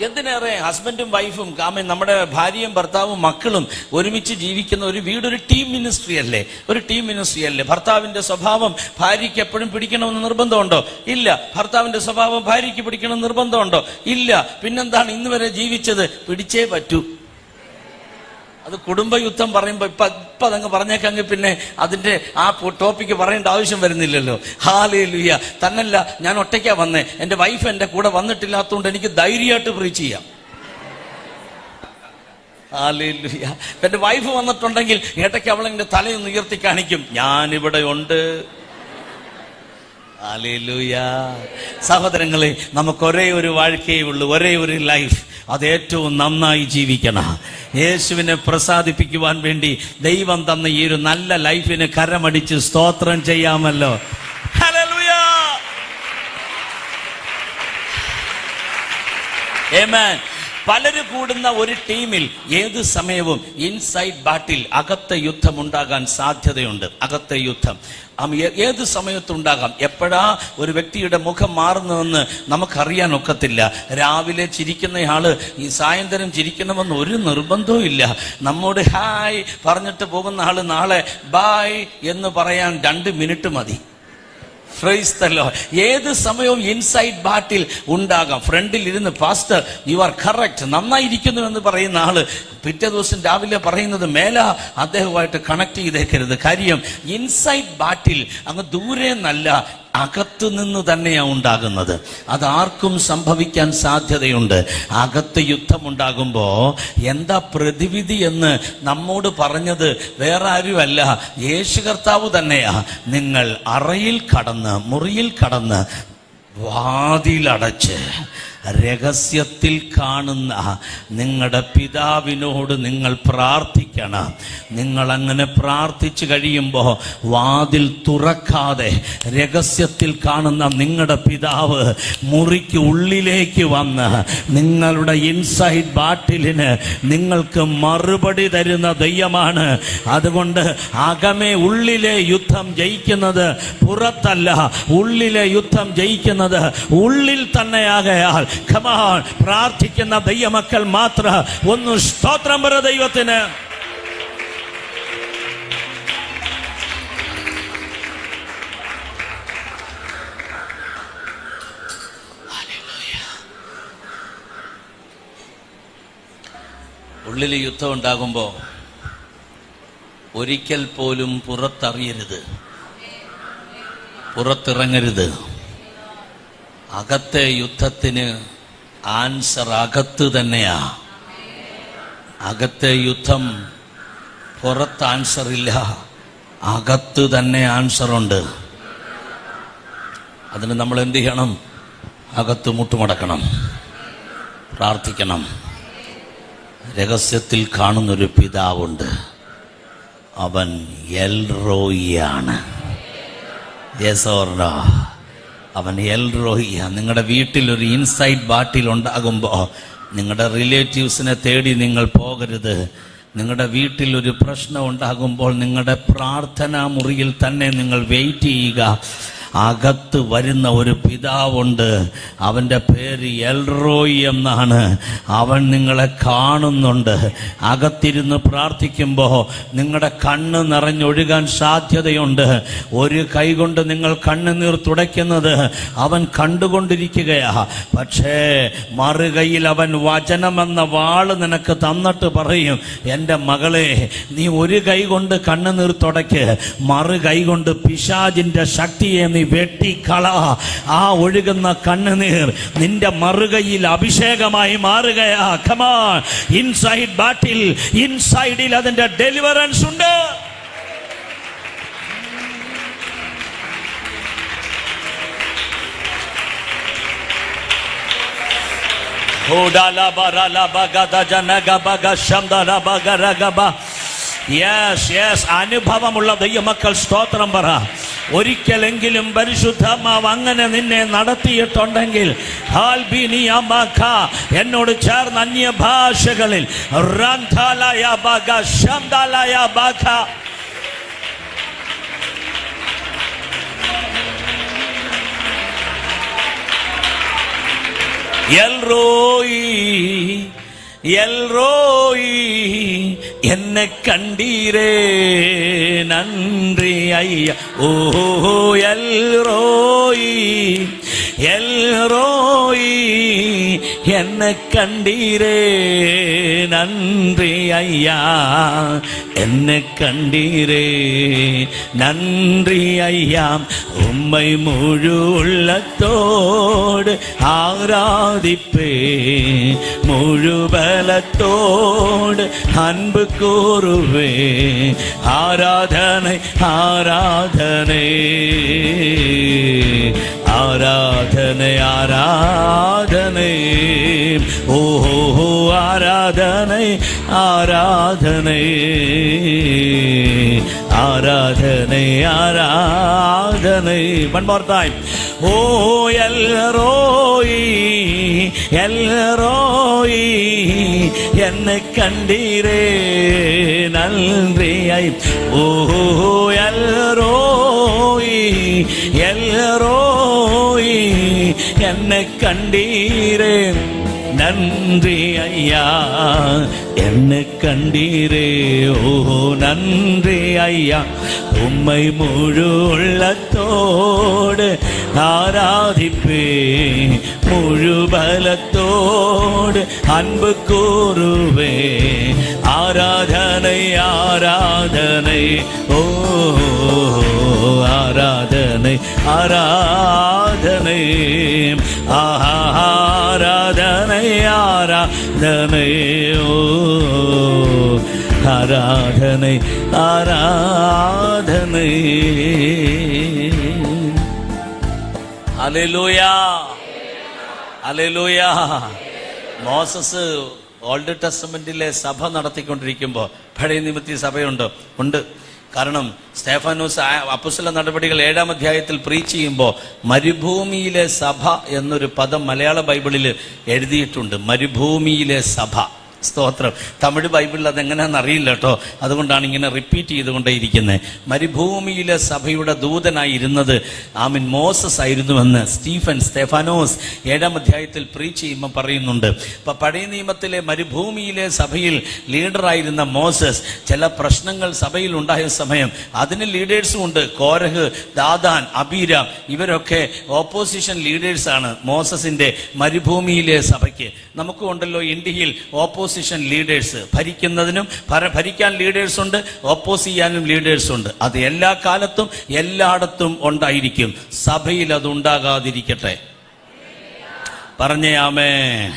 എന്തിനേറെ ഹസ്ബൻഡും വൈഫും നമ്മുടെ ഭാര്യയും ഭർത്താവും മക്കളും ഒരുമിച്ച് ജീവിക്കുന്ന ഒരു വീട് ഒരു ടീം മിനിസ്ട്രി അല്ലേ? ഒരു ടീം മിനിസ്ട്രി അല്ലേ? ഭർത്താവിന്റെ സ്വഭാവം ഭാര്യയ്ക്ക് എപ്പോഴും പിടിക്കണമെന്ന് നിർബന്ധമുണ്ടോ? ഇല്ല. ഭർത്താവിന്റെ സ്വഭാവം ഭാര്യയ്ക്ക് പിടിക്കണമെന്ന് നിർബന്ധമുണ്ടോ? ഇല്ല. പിന്നെന്താണ് ഇന്ന് വരെ ജീവിച്ചത്? പിടിച്ചേ പറ്റൂ. അത് കുടുംബയുദ്ധം പറയുമ്പോ ഇപ്പൊ അതങ്ങ് പറഞ്ഞേക്കെങ്കിൽ പിന്നെ അതിന്റെ ആ ടോപ്പിക്ക് പറയേണ്ട ആവശ്യം വരുന്നില്ലല്ലോ. ഹല്ലേലൂയ. തന്നല്ല, ഞാൻ ഒറ്റയ്ക്കാ വന്നേ, എന്റെ വൈഫ് എന്റെ കൂടെ വന്നിട്ടില്ലാത്തതുകൊണ്ട് എനിക്ക് ധൈര്യമായിട്ട് പ്രീച്ച് ചെയ്യാം. ഹല്ലേലൂയ. എന്റെ വൈഫ് വന്നിട്ടുണ്ടെങ്കിൽ ഏട്ടയ്ക്ക് അവളെന്റെ തലയൊന്ന് ഉയർത്തി കാണിക്കും, ഞാനിവിടെ ഉണ്ട്. ഹല്ലേലൂയ. സഹോദരങ്ങളെ, നമുക്ക് ഒരേ ഒരു വാഴ്ക്കയേ ഉള്ളൂ, ഒരേ ഒരു ലൈഫ്. അത് ഏറ്റവും നന്നായി ജീവിക്കണം. യേശുവിനെ പ്രസാദിപ്പിക്കുവാൻ വേണ്ടി ദൈവം തന്ന ഈ ഒരു നല്ല ലൈഫിന് കരമടിച്ച് സ്തോത്രം ചെയ്യാമല്ലോ. ഹല്ലേലൂയ. ആമേൻ. പലരും കൂടുന്ന ഒരു ടീമിൽ ഏത് സമയവും ഇൻസൈഡ് ബാറ്റിൽ, അകത്തെ യുദ്ധം ഉണ്ടാകാൻ സാധ്യതയുണ്ട്. അകത്തെ യുദ്ധം ഏത് സമയത്തുണ്ടാകാം. എപ്പോഴാ ഒരു വ്യക്തിയുടെ മുഖം മാറുന്നതെന്ന് നമുക്കറിയാൻ ഒക്കത്തില്ല. രാവിലെ ചിരിക്കുന്നയാള് ഈ സായന്തരം ചിരിക്കണമെന്ന് ഒരു നിർബന്ധവും ഇല്ല. നമ്മോട് ഹായ് പറഞ്ഞിട്ട് പോകുന്ന ആള് നാളെ ബായ് എന്ന് പറയാൻ 2 മിനിറ്റ് മതി. ഏത് സമയവും ഇൻസൈഡ് ബാറ്റിൽ ഉണ്ടാകാം. ഫ്രണ്ടിൽ ഇരുന്ന് പാസ്റ്റർ യു ആർ കറക്റ്റ്, നന്നായിരിക്കുന്നു എന്ന് പറയുന്ന ആള് പിറ്റേ ദിവസം രാവിലെ പറയുന്നത് മേല അദ്ദേഹവുമായിട്ട് കണക്ട് ചെയ്തേക്കരുത്. കാര്യം ഇൻസൈഡ് ബാറ്റിൽ അങ്ങ് ദൂരെ നല്ല അകത്തു നിന്ന് തന്നെയാണ് ഉണ്ടാകുന്നത്. അതാർക്കും സംഭവിക്കാൻ സാധ്യതയുണ്ട്. അകത്ത് യുദ്ധമുണ്ടാകുമ്പോ എന്താ പ്രതിവിധി എന്ന് നമ്മോട് പറഞ്ഞത് വേറെ ആരുമല്ല, യേശു കർത്താവ് തന്നെയാ. നിങ്ങൾ അറയിൽ കടന്ന്, മുറിയിൽ കടന്ന്, വാതിലടച്ച് രഹസ്യത്തിൽ കാണുന്ന നിങ്ങളുടെ പിതാവിനോട് നിങ്ങൾ പ്രാർത്ഥിക്കണം. നിങ്ങൾ അങ്ങനെ പ്രാർത്ഥിച്ചു കഴിയുമ്പോൾ വാതിൽ തുറക്കാതെ രഹസ്യത്തിൽ കാണുന്ന നിങ്ങളുടെ പിതാവ് മുറിക്ക് ഉള്ളിലേക്ക് വന്ന് നിങ്ങളുടെ ഇൻസൈഡ് ബാറ്റിലിന് നിങ്ങൾക്ക് മറുപടി തരുന്ന ദൈവമാണ്. അതുകൊണ്ട് അകമേ ഉള്ളിലെ യുദ്ധം ജയിക്കുന്നത് പുറത്തല്ല, ഉള്ളിലെ യുദ്ധം ജയിക്കുന്നത് ഉള്ളിൽ തന്നെയാകയാൽ കമാൻ പ്രാർത്ഥിക്കുന്ന ദൈവമക്കൾ മാത്രം ഒന്ന് സ്തോത്രം പറ ദൈവത്തിന്. ഉള്ളിൽ യുദ്ധം ഉണ്ടാകുമ്പോ ഒരിക്കൽ പോലും പുറത്തറിയരുത്, പുറത്തിറങ്ങരുത്. അകത്തെ യുദ്ധത്തിന് ആൻസർ അകത്ത് തന്നെയാ. അകത്തെ യുദ്ധം പുറത്ത് ആൻസർ ഇല്ല, അകത്ത് തന്നെ ആൻസറുണ്ട്. അതിന് നമ്മൾ എന്ത് ചെയ്യണം? അകത്ത് മുട്ടുമടക്കണം, പ്രാർത്ഥിക്കണം. രഹസ്യത്തിൽ കാണുന്നൊരു പിതാവുണ്ട്, അവൻ എൽ റോയിയാണ്. Yes or no? അവൻ എൽ റോയിയ. നിങ്ങളുടെ വീട്ടിലൊരു ഇൻസൈഡ് ബാറ്റിൽ ഉണ്ടാകുമ്പോൾ നിങ്ങളുടെ റിലേറ്റീവ്സിനെ തേടി നിങ്ങൾ പോകരുത്. നിങ്ങളുടെ വീട്ടിൽ ഒരു പ്രശ്നം ഉണ്ടാകുമ്പോൾ നിങ്ങളുടെ പ്രാർത്ഥനാ മുറിയിൽ തന്നെ നിങ്ങൾ വെയിറ്റ് ചെയ്യുക. അകത്ത് വരുന്ന ഒരു പിതാവുണ്ട്, അവൻ്റെ പേര് എൽറോയി എന്നാണ്. അവൻ നിങ്ങളെ കാണുന്നുണ്ട്. അകത്തിരുന്ന് പ്രാർത്ഥിക്കുമ്പോൾ നിങ്ങളുടെ കണ്ണ് നിറഞ്ഞൊഴുകാൻ സാധ്യതയുണ്ട്. ഒരു കൈ കൊണ്ട് നിങ്ങൾ കണ്ണുനീർ തുടയ്ക്കുന്നത് അവൻ കണ്ടുകൊണ്ടിരിക്കുകയാ. പക്ഷേ മറുകൈയിൽ അവൻ വചനമെന്ന വാള് നിനക്ക് തന്നിട്ട് പറയും, എൻ്റെ മകളെ, നീ ഒരു കൈ കൊണ്ട് കണ്ണുനീർ തുടയ്ക്ക്, മറു കൈ കൊണ്ട് പിശാചിൻ്റെ ശക്തിയെ നീ വെട്ടിക്കള. ആ ഒഴുകുന്ന കണ്ണുനീർ നിന്റെ മറുകയിൽ അഭിഷേകമായി മാറുകയാ. കം ഓൺ, ഇൻസൈഡ് ബാറ്റിൽ, ഇൻസൈഡിൽ അതിന്റെ ഡെലിവറൻസ് ഉണ്ട്. അനുഭവമുള്ള ദൈവമക്കൾ സ്തോത്രം പറ. ഒരിക്കലെങ്കിലും പരിശുദ്ധാത്മാവ് അങ്ങനെ നിന്നെ നടത്തിയിട്ടുണ്ടെങ്കിൽ എന്നോട് ചേർന്ന് അന്യഭാഷകളിൽ എൽറോയി എൽറോയി എന്നെ കണ്ടീരേ നന്ദി അയ്യ. ഓഹോ എൽറോയി എൽറോയി എന്നെ കണ്ടീരേ നന്ദി അയ്യ. എന്നെ കണ്ടീരേ നന്ദി അയ്യ. ഉമ്മൈ മുഴുവള്ളത്തോട് ആരാധിപ്പേ, മുഴുവലത്തോട് അൻപ് കൂറുവേ. ആരാധனை ആരാധனை ആരാധனை ആരാധனை. ഓഹോ ആരാധனை ആരാധனை ആരാധனை ആരാധனை. One more time. ഓ എൽറോയി എൽറോയി എന്നെ കണ്ടീരേ നന്ദിയായി. ഓ എൽറോയി എൽറോയി എന്നെ കണ്ടീരേ നന്ദി അയ്യാ. എന്നെ കണ്ടീരേ ഓ നന്ദി അയ്യാ. ഉമ്മൈ മുഴുവള്ളത്തോട് ആരാധിപ്പേ, മുഴുവലത്തോട് അൻപ് കൂറുവേ. ആരാധனை ആരാധனை ഓ ആരാധனை ആരാധனை ആരാധனை ആരാധனை ഓ ആരാധனை ആരാധனை. Hallelujah hallelujah. മോസസ് ഓൾഡ് ടെസ്റ്റമെന്റിലെ സഭ നടത്തിക്കൊണ്ടിരിക്കുമ്പോൾ, പഴയ നിയമത്തിൽ സഭയുണ്ട്? ഉണ്ട്. കാരണം സ്തേഫാനോസ് അപ്പോസ്തല നടപടികൾ 7-ാം അധ്യായത്തിൽ പ്രീച്ച് ചെയ്യുമ്പോൾ മരുഭൂമിയിലെ സഭ എന്നൊരു പദം മലയാള ബൈബിളിൽ എഴുതിയിട്ടുണ്ട്. മരുഭൂമിയിലെ സഭ. സ്തോത്രം. തമിഴ് ബൈബിളിൽ അതെങ്ങനെയാണെന്ന് അറിയില്ല കേട്ടോ, അതുകൊണ്ടാണ് ഇങ്ങനെ റിപ്പീറ്റ് ചെയ്തുകൊണ്ടേയിരിക്കുന്നത്. മരുഭൂമിയിലെ സഭയുടെ ദൂതനായിരുന്നത് മോസസ് ആയിരുന്നുവെന്ന് സ്തേഫാനോസ് 7-ാം അധ്യായത്തിൽ പ്രീച്ച് ചെയ്യുമ്പോൾ പറയുന്നുണ്ട്. അപ്പൊ പഴയ നിയമത്തിലെ മരുഭൂമിയിലെ സഭയിൽ ലീഡറായിരുന്ന മോസസ് ചില പ്രശ്നങ്ങൾ സഭയിൽ ഉണ്ടായ സമയം അതിന് ലീഡേഴ്സും ഉണ്ട്. കോരഹ്, ദാദാൻ, അബീരാം ഇവരൊക്കെ ഓപ്പോസിഷൻ ലീഡേഴ്സാണ് മോസസിന്റെ മരുഭൂമിയിലെ സഭയ്ക്ക്. നമുക്കും ഉണ്ടല്ലോ ഇന്ത്യയിൽ ഓപ്പോസിഷൻ ഓപ്പോസിഷൻ ലീഡേഴ്സ്. ഭരിക്കുന്നതിനും ഭരിക്കാൻ ലീഡേഴ്സ് ഉണ്ട്, ഓപ്പോസ് ചെയ്യാനും ലീഡേഴ്സ് ഉണ്ട്. അത് എല്ലാ കാലത്തും എല്ലായിടത്തും ഉണ്ടായിരിക്കും. സഭയിൽ അത് ഉണ്ടാകാതിരിക്കട്ടെ. പറഞ്ഞേ ആമേൻ.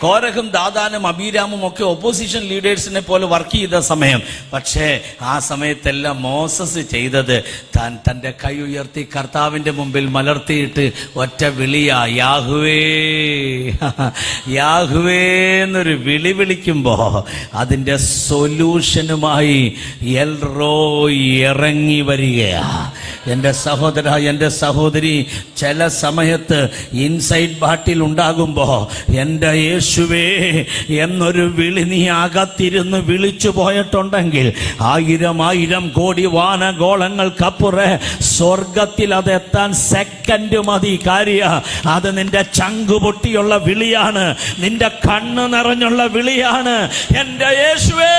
കോരഹും ദാദാനും അബീരാമും ഒക്കെ ഒപ്പോസിഷൻ ലീഡേഴ്സിനെ പോലെ വർക്ക് ചെയ്ത സമയം. പക്ഷേ ആ സമയത്തെല്ലാം മോസസ് ചെയ്തത് തൻ്റെ കൈ ഉയർത്തി കർത്താവിൻ്റെ മുമ്പിൽ മലർത്തിയിട്ട് ഒറ്റ വിളിയാ, യാഹുവേ യാഹുവേ എന്നൊരു വിളി വിളിക്കുമ്പോ അതിൻ്റെ സൊല്യൂഷനുമായി എൽറോയ് ഇറങ്ങി വരികയാ. എൻ്റെ സഹോദര, എൻ്റെ സഹോദരി, ചില സമയത്ത് ഇൻസൈഡ് ബാട്ടിൽ ഉണ്ടാകുമ്പോ എൻ്റെ യേശുവേ എന്നൊരു വിളി നീ അകത്തിരുന്ന് വിളിച്ചു പോയിട്ടുണ്ടെങ്കിൽ 1000 കോടി വാനഗോളങ്ങൾക്കപ്പുറേ സ്വർഗത്തിൽ അതെത്താൻ സെക്കൻഡ് മതി. അത് നിന്റെ ചങ്കുപൊട്ടിയുള്ള വിളിയാണ്, നിന്റെ കണ്ണ് നിറഞ്ഞുള്ള വിളിയാണ്. എൻ്റെ യേശുവേ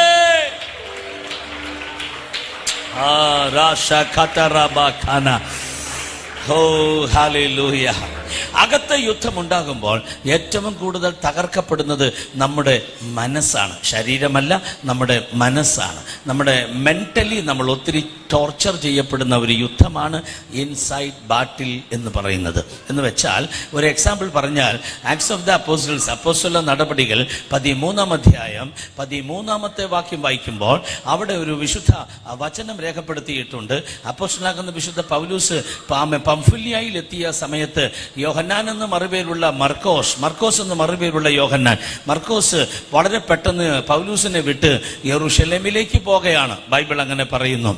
അകത്തെ യുദ്ധം ഉണ്ടാകുമ്പോൾ ഏറ്റവും കൂടുതൽ തകർക്കപ്പെടുന്നത് നമ്മുടെ മനസ്സാണ്, ശരീരമല്ല, നമ്മുടെ മനസ്സാണ്. നമ്മുടെ മെന്റലി നമ്മൾ ഒത്തിരി ടോർച്ചർ ചെയ്യപ്പെടുന്ന ഒരു യുദ്ധമാണ് ഇൻസൈഡ് ബാറ്റിൽ എന്ന് പറയുന്നത്. എന്ന് വെച്ചാൽ ഒരു എക്സാമ്പിൾ പറഞ്ഞാൽ, ആക്ട്സ് ഓഫ് ദ അപ്പോസ്റ്റൽസ്, അപ്പോസ്തല നടപടികൾ 13-ാം അധ്യായം 13-ാമത്തെ വാക്യം വായിക്കുമ്പോൾ അവിടെ ഒരു വിശുദ്ധ വചനം രേഖപ്പെടുത്തിയിട്ടുണ്ട്. അപ്പോസ്തലനാകുന്ന വിശുദ്ധ പൗലൂസ് പംഫുല്യായിൽ എത്തിയ സമയത്ത് യോഹന്നാൻ എന്ന് മറുപേരുള്ള മർക്കോസ് എന്ന് മറുപേരുള്ള യോഹന്നാൻ, മർക്കോസ് വളരെ പെട്ടെന്ന് പൗലൂസിനെ വിട്ട് യെരൂശലേമിലേക്ക് പോകുകയാണ്. ബൈബിൾ അങ്ങനെ പറയുന്നു.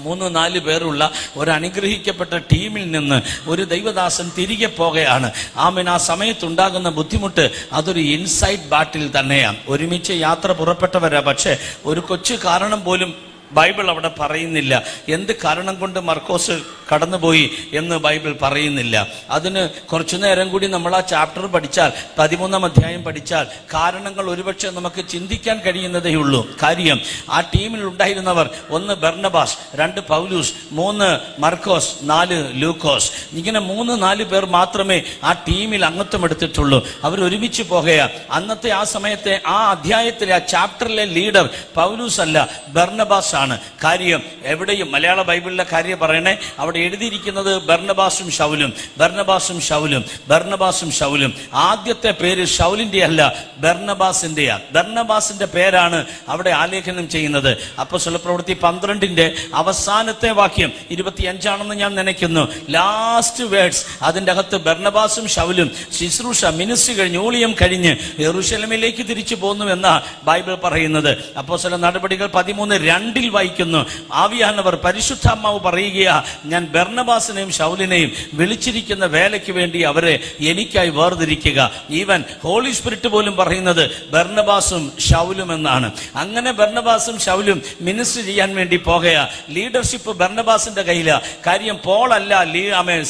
3-4 പേരുള്ള ഒരു അനുഗ്രഹിക്കപ്പെട്ട ടീമിൽ നിന്ന് ഒരു ദൈവദാസൻ തിരികെ പോകുകയാണ്. ആമേൻ. ആ സമയത്തുണ്ടാകുന്ന ബുദ്ധിമുട്ട് അതൊരു ഇൻസൈഡ് ബാറ്റിൽ തന്നെയാണ്. ഒരുമിച്ച് യാത്ര പുറപ്പെട്ടവരാ, പക്ഷെ ഒരു കൊച്ചു കാരണം പോലും ബൈബിൾ അവിടെ പറയുന്നില്ല. എന്ത് കാരണം കൊണ്ട് മർക്കോസ് കടന്നുപോയി എന്ന് ബൈബിൾ പറയുന്നില്ല. അതിന് കുറച്ചു നേരം കൂടി നമ്മൾ ആ ചാപ്റ്റർ പഠിച്ചാൽ, 13-ാം അധ്യായം പഠിച്ചാൽ കാരണങ്ങൾ ഒരുപക്ഷെ നമുക്ക് ചിന്തിക്കാൻ കഴിയുന്നതേ ഉള്ളൂ. കാര്യം, ആ ടീമിൽ ഉണ്ടായിരുന്നവർ 1 ബർണബാസ്, 2 പൗലൂസ്, 3 മർക്കോസ്, 4 ലൂക്കോസ്. ഇങ്ങനെ 3-4 പേർ മാത്രമേ ആ ടീമിൽ അംഗത്വം എടുത്തിട്ടുള്ളൂ. അവർ ഒരുമിച്ച് പോകുക. അന്നത്തെ ആ സമയത്തെ ആ അധ്യായത്തിലെ ആ ചാപ്റ്ററിലെ ലീഡർ പൗലൂസ് അല്ല, ബർണബാസ് ആണ്. കാര്യം, എവിടെയും മലയാള ബൈബിളിലെ കാര്യം പറയണേ, അവിടെ എഴുതിയിരിക്കുന്നത് ബർണബാസും ശൗലും. ആദ്യത്തെ പേര് ശൗലിന്റെ അല്ല, ബർണബാസിന്റെയാ. ബർണബാസിന്റെ പേരാണ് അവിടെ ആലേഖനം ചെയ്യുന്നത്. അപ്പോസ്തല പ്രവൃത്തി 12-ന്റെ അവസാനത്തെ വാക്യം 25 ഞാൻ നനയ്ക്കുന്നു. ലാസ്റ്റ് വേർഡ്സ് അതിൻ്റെ അകത്ത് ബർണബാസും ശൗലും ശുശ്രൂഷ മിനിസ്ട്രി കഴിഞ്ഞ് ഊളിയം കഴിഞ്ഞ് യെരൂശലേമിലേക്ക് തിരിച്ചു പോന്നു എന്നാ ബൈബിൾ പറയുന്നത്. അപ്പോസ്തല നടപടികൾ 13:2 വായിക്കുന്നു. ആവിയാനവർ, പരിശുദ്ധാത്മാവ് പറയുകയാ, ഞാൻ ബർണബാസിനെയും ശൗലിനെയും വിളിച്ചിരിക്കുന്ന വേലയ്ക്ക് വേണ്ടി അവരെ എനിക്കായി വേർതിരിക്കുക. ഈവൻ ഹോളി സ്പിരിറ്റ് പോലും പറയുന്നത് ബർണബാസും ശൗലും എന്നാണ്. അങ്ങനെ ബർണബാസും ശൗലും മിനിസ്റ്റർ ചെയ്യാൻ വേണ്ടി പോകുക. ലീഡർഷിപ്പ് ബർണബാസിന്റെ കയ്യിലാ. കാര്യം, പോൾ അല്ല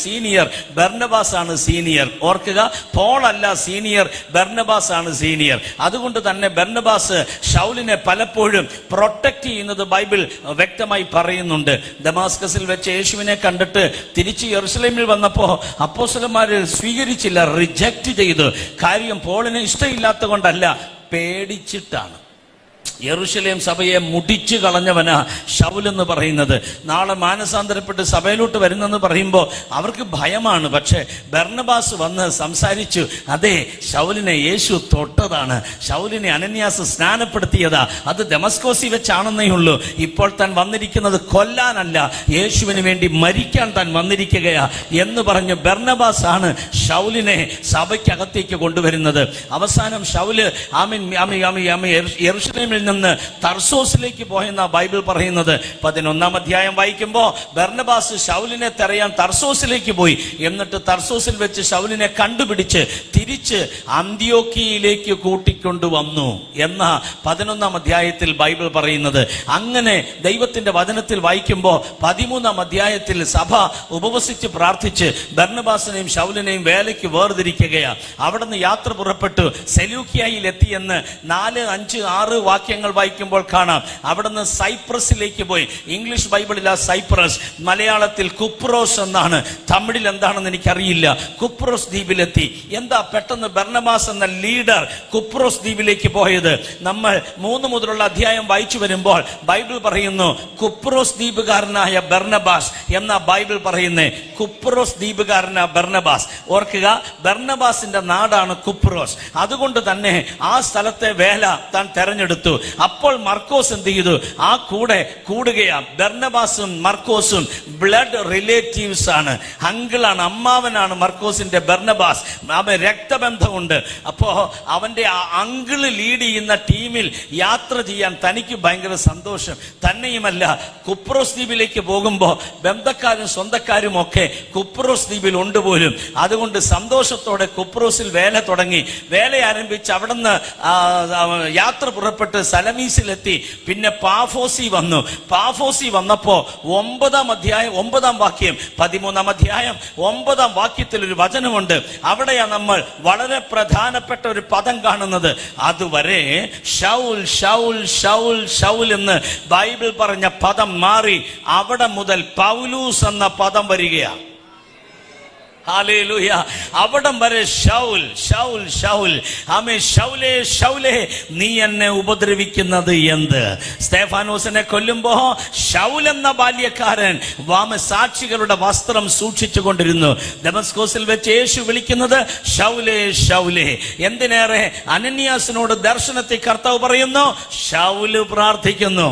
സീനിയർ, ബർണബാസ് ആണ് സീനിയർ. ഓർക്കുക, പോൾ അല്ല സീനിയർ, ബർണബാസ് ആണ് സീനിയർ. അതുകൊണ്ട് തന്നെ ബർണബാസ് ശൗലിനെ പലപ്പോഴും പ്രൊട്ടക്ട് ചെയ്യുന്നത് ബൈബിൾ വ്യക്തമായി പറയുന്നുണ്ട്. ദമാസ്കസിൽ വെച്ച് യേശുവിനെ കണ്ടിട്ട് തിരിച്ച് യെരൂശലേമിൽ വന്നപ്പോ അപ്പോസ്തലന്മാര് സ്വീകരിച്ചില്ല, റിജക്റ്റ് ചെയ്തു. കാര്യം, പോളിന് ഇഷ്ടമില്ലാത്ത കൊണ്ടല്ല, പേടിച്ചിട്ടാണ്. യെരൂശലേം സഭയെ മുടിച്ചു കളഞ്ഞവനാ ശൗലെന്ന് പറയുന്നത്. നാളെ മാനസാന്തരപ്പെട്ട് സഭയിലോട്ട് വരുന്നെന്ന് പറയുമ്പോൾ അവർക്ക് ഭയമാണ്. പക്ഷെ ബർണബാസ് വന്ന് സംസാരിച്ചു. അതെ, ശൗലിനെ യേശു തൊട്ടതാണ്, ശൗലിനെ അനന്യാസ് സ്നാനപ്പെടുത്തിയതാ, അത് ദമസ്കോസിൽ വെച്ചാണെന്നേ ഉള്ളൂ. ഇപ്പോൾ താൻ വന്നിരിക്കുന്നത് കൊല്ലാനല്ല, യേശുവിന് വേണ്ടി മരിക്കാൻ താൻ വന്നിരിക്കുകയാ എന്ന് പറഞ്ഞ് ബർണബാസ് ആണ് ശൗലിനെ സഭയ്ക്കകത്തേക്ക് കൊണ്ടുവരുന്നത്. അവസാനം ശൗല് യെരൂശലേമിൽ നിന്ന് തർസോസിലേക്ക് പോയെന്ന ബൈബിൾ പറയുന്നത്. 11-ാം അധ്യായം വായിക്കുമ്പോ ബർണബാസ് ശൗലിനെ തെരയാൻ തർസോസിലേക്ക് പോയി. എന്നിട്ട് തർസോസിൽ വെച്ച് ശൗലിനെ കണ്ടുപിടിച്ച് തിരിച്ച് അന്ത്യോക്യയിലേക്ക് കൂട്ടിക്കൊണ്ടുവന്നു എന്ന 11-ാം അധ്യായത്തിൽ ബൈബിൾ പറയുന്നത്. അങ്ങനെ ദൈവത്തിന്റെ വചനത്തിൽ വായിക്കുമ്പോ 13-ാം അധ്യായത്തിൽ സഭ ഉപവസിച്ച് പ്രാർത്ഥിച്ച് ബർണബാസിനെയും ശൗലിനെയും വേലയ്ക്ക് വേർതിരിക്കുകയാണ്. അവിടെ നിന്ന് യാത്ര പുറപ്പെട്ടു സെലൂക്കിയയിൽ എത്തിയെന്ന് 4, 5, 6 വാക്യങ്ങൾ വാക്യങ്ങൾ വായിക്കുമ്പോൾ കാണാം അവിടുന്ന് സൈപ്രസിലേക്ക് പോയി. ഇംഗ്ലീഷ് ബൈബിളിൽ ആ സൈപ്രസ്, മലയാളത്തിൽ കുപ്രോസ് എന്നാണ്, തമിഴിൽ എന്താണെന്ന് എനിക്കറിയില്ല. കുപ്രോസ് ദ്വീപിലെത്തി. എന്താ പെട്ടെന്ന് ബർണബാസ് എന്ന ലീഡർ കുപ്രോസ് ദ്വീപിലേക്ക് പോയത്? നമ്മൾ 3 മുതലുള്ള അധ്യായം വായിച്ചു വരുമ്പോൾ ബൈബിൾ പറയുന്നു കുപ്രോസ് ദ്വീപുകാരനായ ബർണബാസ് എന്ന ബൈബിൾ പറയുന്നേ. കുപ്രോസ് ദ്വീപുകാരനായ ബർണബാസ്. ഓർക്കുക, ബർണബാസിന്റെ നാടാണ് കുപ്രോസ്. അതുകൊണ്ട് തന്നെ ആ സ്ഥലത്തെ വേല താൻ തെരഞ്ഞെടുത്തു. അപ്പോൾ മർക്കോസ് എന്ത് ചെയ്തു? ആ കൂടെ കൂടുകയാ. ബർണബാസും മർക്കോസും ബ്ലഡ് റിലേറ്റീവ്സ് ആണ്, അങ്കിളാണ്, അമ്മാവനാണ് മർക്കോസിന്റെ ബർണബാസ്. അവൻ രക്തബന്ധമുണ്ട്. അപ്പോ അവന്റെ അങ്കിള് ലീഡ് ചെയ്യുന്ന ടീമിൽ യാത്ര ചെയ്യാൻ തനിക്ക് ഭയങ്കര സന്തോഷം. തന്നെയുമല്ല, കുപ്രോസ് ദ്വീപിലേക്ക് പോകുമ്പോ ബന്ധക്കാരും സ്വന്തക്കാരും ഒക്കെ കുപ്രോസ് ദ്വീപിൽ ഉണ്ട് പോലും. അതുകൊണ്ട് സന്തോഷത്തോടെ കുപ്രോസിൽ വേല തുടങ്ങി. വേല ആരംഭിച്ച് അവിടുന്ന് യാത്ര പുറപ്പെട്ട് സലമീസിലെത്തി. പിന്നെ പാഫോസി വന്നു. പാഫോസി വന്നപ്പോ 9-ാം അധ്യായം 9-ാം വാക്യം, 13-ാം അധ്യായം 9-ാം വാക്യത്തിൽ ഒരു വചനമുണ്ട്. അവിടെയാണ് നമ്മൾ വളരെ പ്രധാനപ്പെട്ട ഒരു പദം കാണുന്നത്. അതുവരെ ശൗൽ ശൗൽ ശൗൽ ശൗൽ എന്ന് ബൈബിൾ പറഞ്ഞ പദം മാറി അവിടെ മുതൽ പൗലൂസ് എന്ന പദം വരികയാണ്. ഹല്ലേലൂയ. അവിടം വരെ ശൗൽ ശൗൽ ശൗൽ. ആമേ, ശൗലേ ശൗലേ നീ എന്നെ ഉപദ്രവിക്കുന്നത് എന്ത്? സ്തെഫാനോസിനെ കൊല്ലുമ്പോ ശൗൽ എന്ന ബാല്യക്കാരൻ സാക്ഷികളുടെ വസ്ത്രം സൂക്ഷിച്ചു കൊണ്ടിരുന്നു. ദമസ്കോസിൽ വെച്ച് യേശു വിളിക്കുന്നത് ശൗലേ ശൗലേ. എന്തിനേറെ അനന്യാസിനോട് ദർശനത്തിൽ കർത്താവ് പറയുന്നു ശൗല് പ്രാർത്ഥിക്കുന്നു.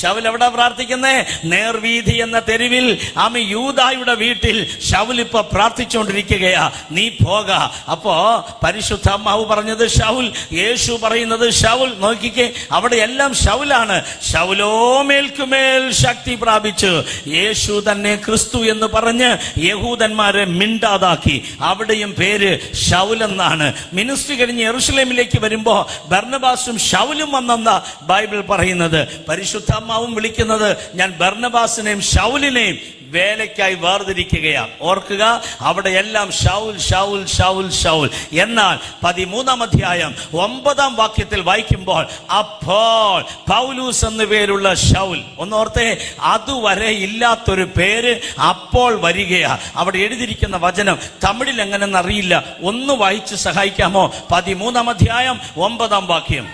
ശൗൽ എവിടെ പ്രാർത്ഥിക്കുന്നേ? നേർവീഥി എന്ന തെരുവിൽ ആമേ യൂദായുടെ വീട്ടിൽ ശൗൽ ഇപ്പൊ പ്രാർത്ഥിച്ചുകൊണ്ടിരിക്കുകയാ. നീ പോക. അപ്പോ പരിശുദ്ധാത്മാവ് പറഞ്ഞത് ശൗൽ, യേശു പറയുന്നത് ശൗൽ. നോക്കിക്കേ, അവിടെ എല്ലാം ശൗലാണ്. ശൗലോ മേൽക്കുമേൽ ശക്തി പ്രാപിച്ചു. യേശു തന്നെ ക്രിസ്തു എന്ന് പറഞ്ഞ് യഹൂദന്മാരെ മിണ്ടാതാക്കി. അവിടെയും പേര് ശൗൽ എന്നാണ്. മിനിസ്ട്രി കഴിഞ്ഞ് യെരൂശലേമിലേക്ക് വരുമ്പോ ബർണബാസും ശൗലും വന്നെന്ന ബൈബിൾ പറയുന്നത്. പരിശുദ്ധാത്മാവും വിളിക്കുന്നത് ഞാൻ ബർണബാസിനെയും ശൗലിനെയും വേലയ്ക്കായി വേർതിരിക്കുകയാണ്. ഓർക്കുക, അവിടെ എല്ലാം ശൗൽ ശൗൽ ശൗൽ ശൗൽ. എന്നാൽ 13-ാം അധ്യായം 9-ാം വാക്യത്തിൽ വായിക്കുമ്പോൾ അപ്പോൾ പൗലൂസ് എന്നു പേരുള്ള ശൗൽ. ഒന്നോർത്തെ, അതുവരെ ഇല്ലാത്തൊരു പേര് അപ്പോൾ വരികയാ. അവിടെ എഴുതിയിരിക്കുന്ന വചനം തമിഴിൽ എങ്ങനെയെന്ന് അറിയില്ല, ഒന്ന് വായിച്ച് സഹായിക്കാമോ? 13-ാം അധ്യായം 9-ാം വാക്യം.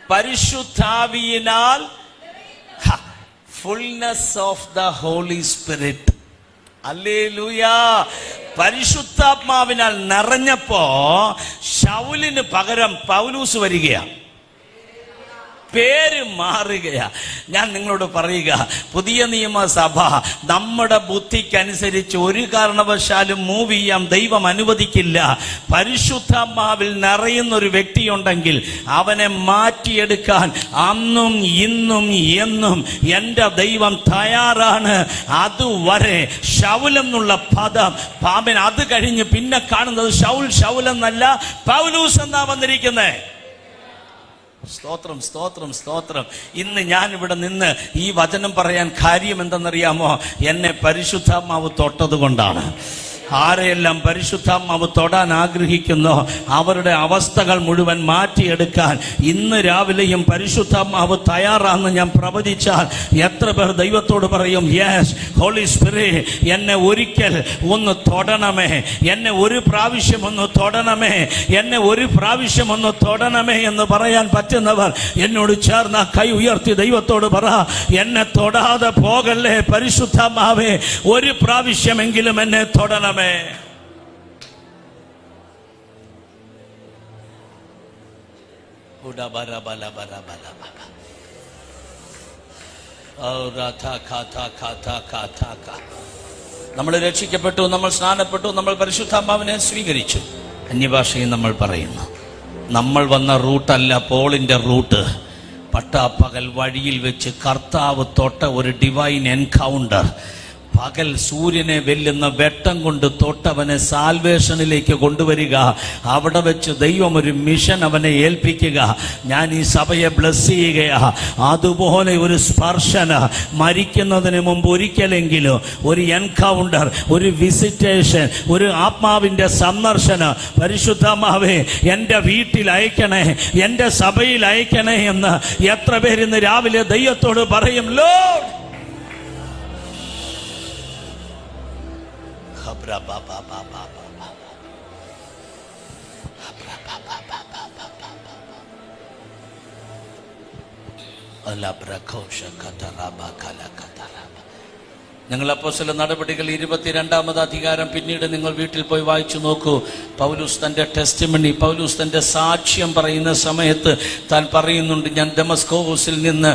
പരിശുദ്ധാവിയിനാൽ, fullness of the holy spirit. Hallelujah. പരിശുദ്ധാത്മാവിനാൽ നിറഞ്ഞപ്പോ ശൗലിന് പകരം പൗലൂസ് വരികയാണ്. പേര് മാറുകയാ. ഞാൻ നിങ്ങളോട് പറയുക, പുതിയ നിയമസഭ നമ്മുടെ ബുദ്ധിക്കനുസരിച്ച് ഒരു കാരണവശാലും മൂവ് ചെയ്യാൻ ദൈവം അനുവദിക്കില്ല. പരിശുദ്ധാത്മാവിൽ നിറയുന്ന ഒരു വ്യക്തിയുണ്ടെങ്കിൽ അവനെ മാറ്റിയെടുക്കാൻ അന്നും ഇന്നും എന്നും എന്റെ ദൈവം തയ്യാറാണ്. അതുവരെ ശൗൽ എന്നുള്ള പദം പാപൻ, അത് കഴിഞ്ഞ് പിന്നെ കാണുന്നത് ശൗൽ ശൗൽ എന്നല്ല, പൗലൂസ് എന്നാ വന്നിരിക്കുന്നത്. സ്തോത്രം സ്തോത്രം സ്തോത്രം. ഇന്ന് ഞാൻ ഇവിടെ നിന്ന് ഈ വചനം പറയാൻ കാര്യം എന്തെന്നറിയാമോ? എന്നെ പരിശുദ്ധാത്മാവ് തൊട്ടത് കൊണ്ടാണ്. ആരെയെല്ലാം പരിശുദ്ധാത്മാവ് തൊടാൻ ആഗ്രഹിക്കുന്നോ അവരുടെ അവസ്ഥകൾ മുഴുവൻ മാറ്റിയെടുക്കാൻ ഇന്ന് രാവിലെയും പരിശുദ്ധാത്മാവ് തയ്യാറാണെന്ന് ഞാൻ പ്രവചിച്ചാൽ എത്ര പേർ ദൈവത്തോട് പറയും, യെസ് ഹോളി സ്പിരിറ്റ്, എന്നെ ഒരിക്കൽ ഒന്ന് തൊടണമേ, എന്നെ ഒരു പ്രാവശ്യം ഒന്ന് തൊടണമേ, എന്നെ ഒരു പ്രാവശ്യം ഒന്ന് തൊടണമേ എന്ന് പറയാൻ പറ്റുന്നവർ എന്നോട് ചേർന്ന കൈ ഉയർത്തി ദൈവത്തോട് പറ, എന്നെ തൊടാതെ പോകല്ലേ പരിശുദ്ധാത്മാവേ, ഒരു പ്രാവശ്യമെങ്കിലും എന്നെ തൊടണമേ. നമ്മൾ രക്ഷിക്കപ്പെട്ടു, നമ്മൾ സ്നാനപ്പെട്ടു, നമ്മൾ പരിശുദ്ധാത്മാവിനെ സ്വീകരിച്ചു. അന്യഭാഷയും നമ്മൾ പറയുന്നു. നമ്മൾ വന്ന റൂട്ടല്ല പോളിന്റെ റൂട്ട്. പട്ടാപ്പകൽ വഴിയിൽ വെച്ച് കർത്താവ് തൊട്ട ഒരു ഡിവൈൻ എൻകൗണ്ടർ. പകൽ സൂര്യനെ വെല്ലുന്ന വെട്ടം കൊണ്ട് തൊട്ടവനെ സാൽവേഷനിലേക്ക് കൊണ്ടുവരിക. അവിടെ വെച്ച് ദൈവം ഒരു മിഷൻ അവനെ ഏൽപ്പിക്കുക. ഞാൻ ഈ സഭയെ ബ്ലസ് ചെയ്യുകയാ. അതുപോലെ ഒരു സ്പർശന, മരിക്കുന്നതിന് മുമ്പ് ഒരിക്കലെങ്കിലും ഒരു എൻകൗണ്ടർ, ഒരു വിസിറ്റേഷൻ, ഒരു ആത്മാവിന്റെ സന്ദർശനം പരിശുദ്ധാത്മാവേ എൻ്റെ വീട്ടിൽ അയക്കണേ, എൻ്റെ സഭയിൽ അയക്കണേ എന്ന് എത്ര പേരിന്ന് രാവിലെ ദൈവത്തോട് പറയും? ലോർഡ്, നിങ്ങൾ അപ്പോസ്തല നടപടികൾ 22-ാമത് അധികാരം പിന്നീട് നിങ്ങൾ വീട്ടിൽ പോയി വായിച്ചു നോക്കൂ. പൗലൂസ് തന്റെ ടെസ്റ്റിമണി, പൗലൂസ് തന്റെ സാക്ഷ്യം പറയുന്ന സമയത്ത് താൻ പറയുന്നുണ്ട്, ഞാൻ ദമസ്കോസിൽ നിന്ന്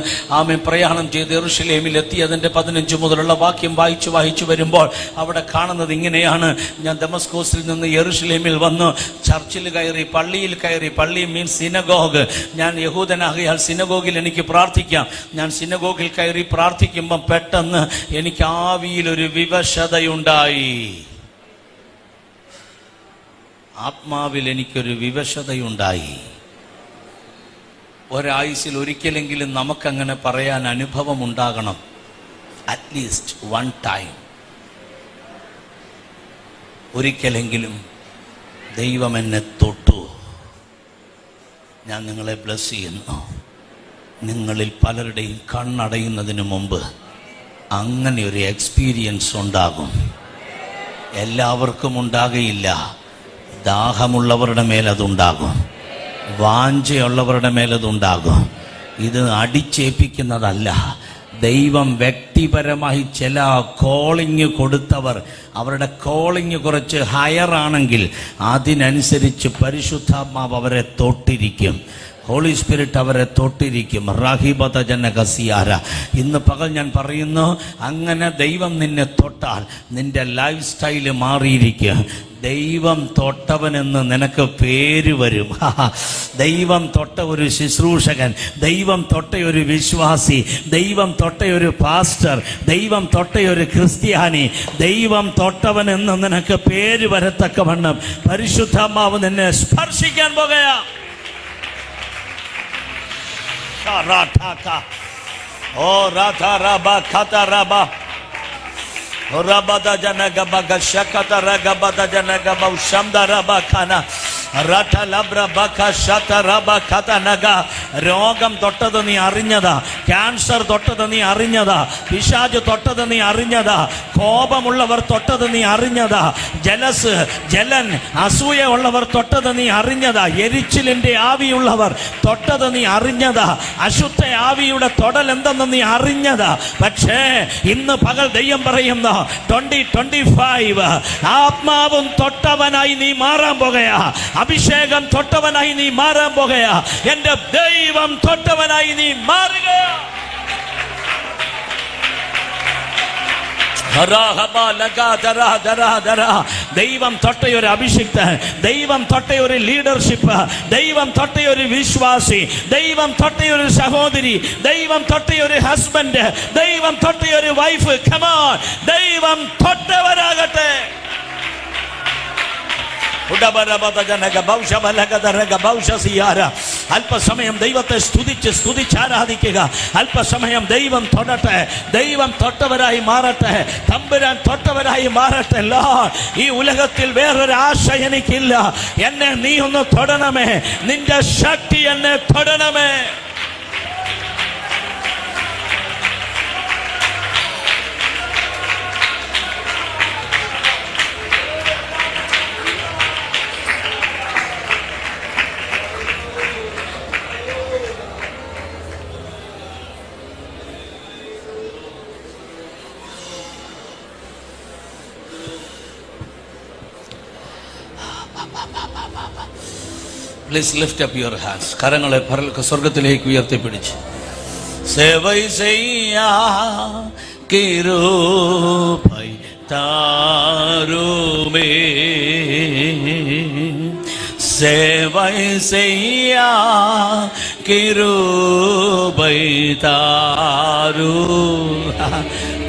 പ്രയാണം ചെയ്ത് യെരൂശലേമിൽ എത്തി. അതിന്റെ 15 മുതലുള്ള വാക്യം വായിച്ചു വരുമ്പോൾ അവിടെ കാണുന്നത് ഇങ്ങനെയാണ്: ഞാൻ ദമസ്കോസിൽ നിന്ന് യെരൂശലേമിൽ വന്നു, ചർച്ചിൽ കയറി, പള്ളിയിൽ കയറി. പള്ളി മീൻസ് സിനഗോഗ്. ഞാൻ യഹൂദനാകിയാൽ സിനഗോഗിൽ എനിക്ക് പ്രാർത്ഥിക്കാം. ഞാൻ സിനഗോഗിൽ കയറി പ്രാർത്ഥിക്കുമ്പം പെട്ടെന്ന് എനിക്ക് ആവിയിൽ ഒരു വിവശതയുണ്ടായി. ആത്മാവിൽ എനിക്കൊരു വിവശതയുണ്ടായി. ഒരായുസിൽ ഒരിക്കലെങ്കിലും നമുക്കങ്ങനെ പറയാൻ അനുഭവം ഉണ്ടാകണം. അറ്റ്ലീസ്റ്റ് വൺ ടൈം, ഒരിക്കലെങ്കിലും ദൈവം എന്നെ തൊട്ടു. ഞാൻ നിങ്ങളെ ബ്ലസ് ചെയ്യുന്നു. നിങ്ങളിൽ പലരുടെയും കണ്ണടയുന്നതിന് മുമ്പ് അങ്ങനെ ഒരു എക്സ്പീരിയൻസ് ഉണ്ടാകും. എല്ലാവർക്കും ഉണ്ടാകയില്ല. ദാഹമുള്ളവരുടെ മേലതുണ്ടാകും, വാഞ്ചയുള്ളവരുടെ മേലതുണ്ടാകും. ഇത് അടിച്ചേൽപ്പിക്കുന്നതല്ല. ദൈവം വ്യക്തിപരമായി ചില കോളിങ് കൊടുത്തവർ, അവരുടെ കോളിങ് കുറച്ച് ഹയറാണെങ്കിൽ അതിനനുസരിച്ച് പരിശുദ്ധാത്മാവ് അവരെ തൊട്ടിരിക്കും. ഹോളി സ്പിരിറ്റ് അവരെ തൊട്ടിരിക്കും. റാഹിബത ജനകസിയാര. ഇന്ന് പകൽ ഞാൻ പറയുന്നു, അങ്ങനെ ദൈവം നിന്നെ തൊട്ടാൽ നിന്റെ ലൈഫ് സ്റ്റൈല് മാറിയിരിക്കും. ദൈവം തൊട്ടവനെന്ന് നിനക്ക് പേര് വരും. ദൈവം തൊട്ട ഒരു ശുശ്രൂഷകൻ, ദൈവം തൊട്ട ഒരു വിശ്വാസി, ദൈവം തൊട്ട ഒരു പാസ്റ്റർ, ദൈവം തൊട്ട ഒരു ക്രിസ്ത്യാനി, ദൈവം തൊട്ടവനെന്ന് നിനക്ക് പേര് വരത്തക്കവണ്ണം പരിശുദ്ധാത്മാവ് നിന്നെ സ്പർശിക്കാൻ പോകുകയാ. ഓ രാധാ റബ ഖത റബ റബദ ജനഗബ ഗശകത റഗബദ ജനഗബ ശംദ റബ ഖന റത ലബ്ര ബക ശത റബ ഖത നഗ. രോഗം തൊട്ടത് നീ അറിഞ്ഞതാ, ക്യാൻസർ തൊട്ടത് നീ അറിഞ്ഞതാ, പിശാച് തൊട്ടത് നീ അറിഞ്ഞതാ, കോപമുള്ളവർ തൊട്ടത് നീ അറിഞ്ഞതാ, ജലൻ അസൂയ ഉള്ളവർ തൊട്ടത് നീ അറിഞ്ഞതാ, എരിച്ചിലിന്റെ ആവിയുള്ളവർ തൊട്ടത് നീ അറിഞ്ഞതാ, അശുദ്ധ ആവിയുടെ തൊടൽ എന്തെന്ന് നീ അറിഞ്ഞതാ. പക്ഷേ ഇന്ന് പകൽ ദൈവം പറയുന്നു, 2025 ആത്മാവും തൊട്ടവനായി നീ മാറാൻ പോകുകയാ. അഭിഷേകം തൊട്ടവനായി നീ മാറാൻ പോകുകയാ. എന്റെ ദൈവം തൊട്ടവനായി നീ മാറുക. ദൈവം തൊട്ടയൊരു അഭിഷിക്തൻ, ദൈവം തൊട്ടയൊരു ലീഡർഷിപ്പ്, ദൈവം തൊട്ടയൊരു വിശ്വാസി, ദൈവം തൊട്ടയൊരു സഹോദരി, ദൈവം തൊട്ടയൊരു ഹസ്ബൻഡ്, ദൈവം തൊട്ടയൊരു വൈഫ്. കമോൺ, ദൈവം തൊട്ടവരാകട്ടെ. അല്പസമയം ദൈവത്തെ സ്തുതിച്ച് ആരാധിക്കുക. അല്പസമയം ദൈവം തൊടട്ടെ, ദൈവം തൊട്ടവരായി മാറട്ടെ, തമ്പുരാൻ തൊട്ടവരായി മാറട്ടെ. ഈ ഉലകത്തിൽ വേറൊരു ആശ എനിക്കില്ല. എന്നെ നീ ഒന്ന് തൊടണമേ, നിന്റെ ശക്തി എന്നെ തൊടണമേ. Please lift up your hands. കരങ്ങളെ സ്വർഗത്തിലേക്ക് ഉയർത്തിപ്പിടിച്ച് സേവൈ ചെയ്യാ കിരുപൈ താരുമേ, സേവൈ ചെയ്യാ കിരുപൈ താരു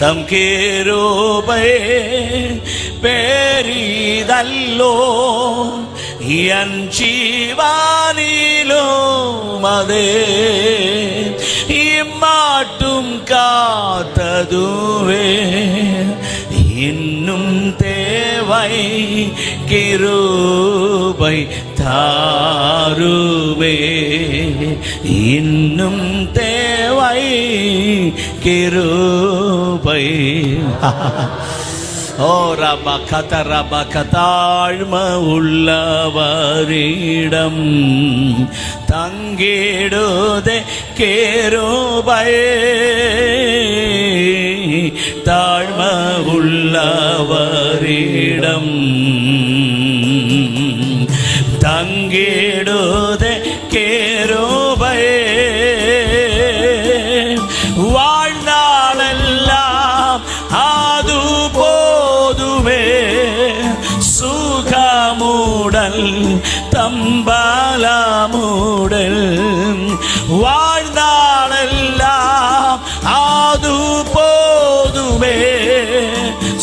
തം കിരുബൈ പെരിതല്ലോ എൻ ജീവനിലും അതേ ഇമ്മാട്ടും കാത്തതുവേ இன்னும் தேவை கிருபை தாருமே இன்னும் தேவை கிருபை ஓ ரபகதாழ்ம உள்ளவரிடம் தங்கிடுதே கிருபை தாழ்ம உள்ளவரிடம் தங்கிடுதே கிருபை வாழ்நாளெல்லாம் அது போதுமே சுகமுடல் தம்பலமுடல் வாழ்நாளெல்லாம் அது போதுமே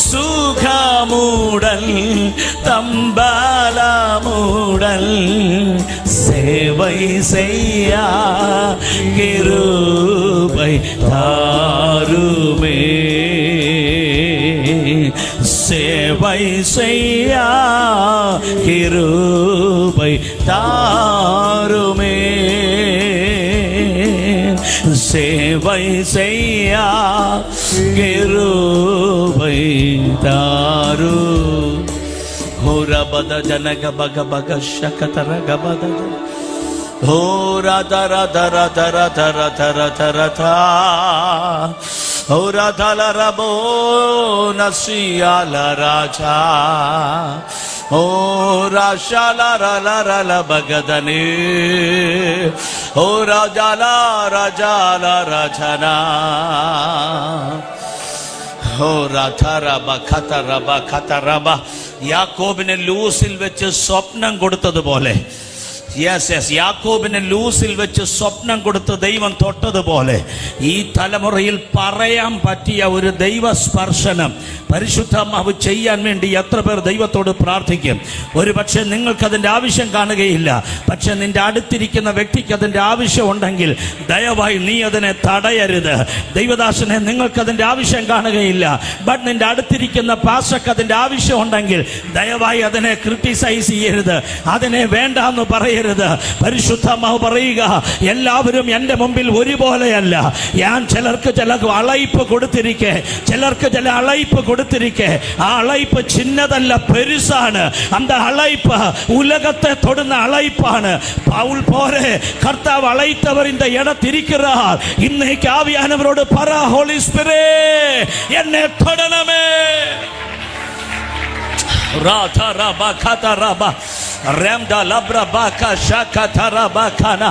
சுகமுடல் தம்பலமுடல் சேவை செய்ய கிருபை தாருமே சேவை செய்ய கிருபை தாருமே சேவை செய்ய கிருபை தாரு ஹோரபத ஜனக பக பக ஷகதர கபத ஹோ ராதா ராதா ராதா ராதா ராதா ராதா ராதா ஹோ ராதா லரபோ நசியால ராஜா ஓ ராஷாலா ரல பகதனே ஓ ராஜாலா ராஜாலா ராஜனா ഓ രാധാരബ ഖതറബ ഖതറബ യാക്കോബിനെ ലൂസിൽ വെച്ച് സ്വപ്നം കൊടുത്തതുപോലെ യാക്കോബിനെ ലൂസിൽ വെച്ച് സ്വപ്നം കൊടുത്ത് ദൈവം തൊട്ടതുപോലെ ഈ തലമുറയിൽ പറയാൻ പറ്റിയ ഒരു ദൈവ സ്പർശനം പരിശുദ്ധാത്മാവ് ചെയ്യാൻ വേണ്ടി എത്ര പേർ ദൈവത്തോട് പ്രാർത്ഥിക്കും? ഒരു പക്ഷെ നിങ്ങൾക്കതിൻ്റെ ആവശ്യം കാണുകയില്ല, പക്ഷെ നിന്റെ അടുത്തിരിക്കുന്ന വ്യക്തിക്ക് അതിൻ്റെ ആവശ്യം ഉണ്ടെങ്കിൽ ദയവായി നീ അതിനെ തടയരുത്. ദൈവദാസനെ, നിങ്ങൾക്കതിൻ്റെ ആവശ്യം കാണുകയില്ല, ബട്ട് നിന്റെ അടുത്തിരിക്കുന്ന പാസ്റ്റർക്ക് അതിൻ്റെ ആവശ്യം ഉണ്ടെങ്കിൽ ദയവായി അതിനെ ക്രിട്ടിസൈസ് ചെയ്യരുത്, അതിനെ വേണ്ട എന്ന് പറയരുത്. പരിശുദ്ധാത്മാവ് പറയുക, എല്ലാവരും എൻ്റെ മുമ്പിൽ ഒരുപോലെയല്ല. ഞാൻ ചിലർക്ക് ചില അളയിപ്പ് കൊടുത്തിരിക്കെ, ചിലർക്ക് ചില അളയിപ്പ് കൊടുത്തിരിക്കെ, ആ അളയിപ്പ് ചിന്നതല്ല, പെരുസാണ്. அந்த அழைப்பு உலகத்தை தொடுന്ന அழைப்பாണ്. பவுல் போரே கர்த்தாവ് அழைத்தவர் இந்த இடத்திருக்கிறார். இன்னைக்கு ஆவியானவரோடு பரா ஹோலி ஸ்பிரிட் என்னை தொடணுமே. ராதா ரபா கதா ரபா Ramda labra baka shaka tarabakana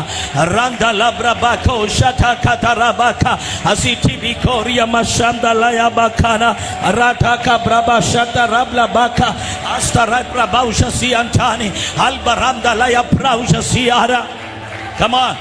randa labra baka shaka katarabaka asiti bikoria mashanda laya bakana rataka braba shata rabla baka astarat prabausha siantani alba ramda laya prausha siara. Come on.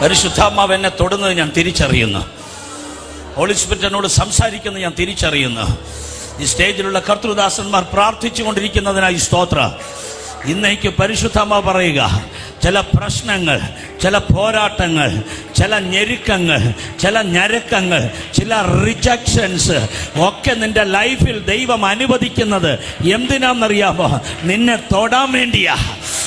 പരിശുദ്ധാത്മാവ് എന്നെ തൊടുന്നത് ഞാൻ തിരിച്ചറിയുന്നു. Holy spirit എന്നോട് സംസാരിക്കുന്നത് ഞാൻ തിരിച്ചറിയുന്നു. ഈ സ്റ്റേജിലുള്ള കർത്തൃദാസന്മാർ പ്രാർത്ഥിച്ചു കൊണ്ടിരിക്കുന്നതിനായി സ്തോത്ര. ഇന്നേക്ക് പരിശുദ്ധാത്മാവ് പറയുക, ചില പ്രശ്നങ്ങൾ, ചില പോരാട്ടങ്ങൾ, ചില ഞെരുക്കങ്ങൾ, ചില ഞരക്കങ്ങൾ, ചില റിജക്ഷൻസ് ഒക്കെ നിന്റെ ലൈഫിൽ ദൈവം അനുവദിക്കുന്നത് എന്തിനാണെന്നറിയാമോ? നിന്നെ തൊടാൻ വേണ്ടിയാ.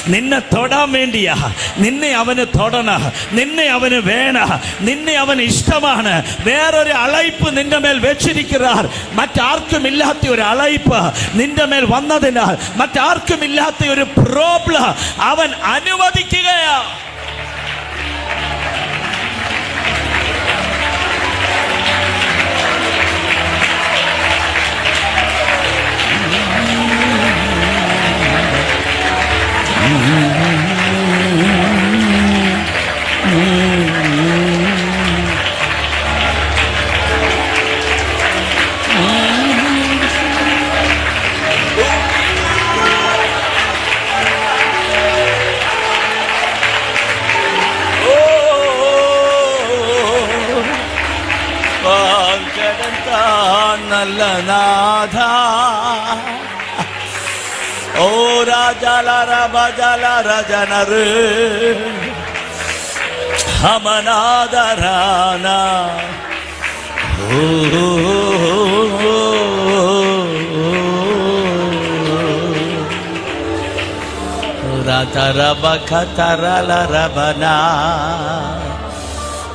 നിന്നെ തൊടാൻ വേണ്ടിയാ. നിന്നെ അവന് തൊടണ, നിന്നെ അവന് വേണ, നിന്നെ അവന് ഇഷ്ടമാണ്. വേറൊരു അളയിപ്പ് നിന്റെ മേൽ വെച്ചിരിക്കാർ. മറ്റാർക്കും ഇല്ലാത്ത ഒരു അളയിപ്പ് നിന്റെ മേൽ വന്നതിനാൽ, മറ്റാർക്കും ഇല്ലാത്ത ഒരു പ്രോബ്ലം അവൻ അനുവദിക്കുകയാ. നല്ല നാഥ, ഓ രാജാലരജനറ് ഹമനാദരാന, രാജരബ ഖതരലരബന,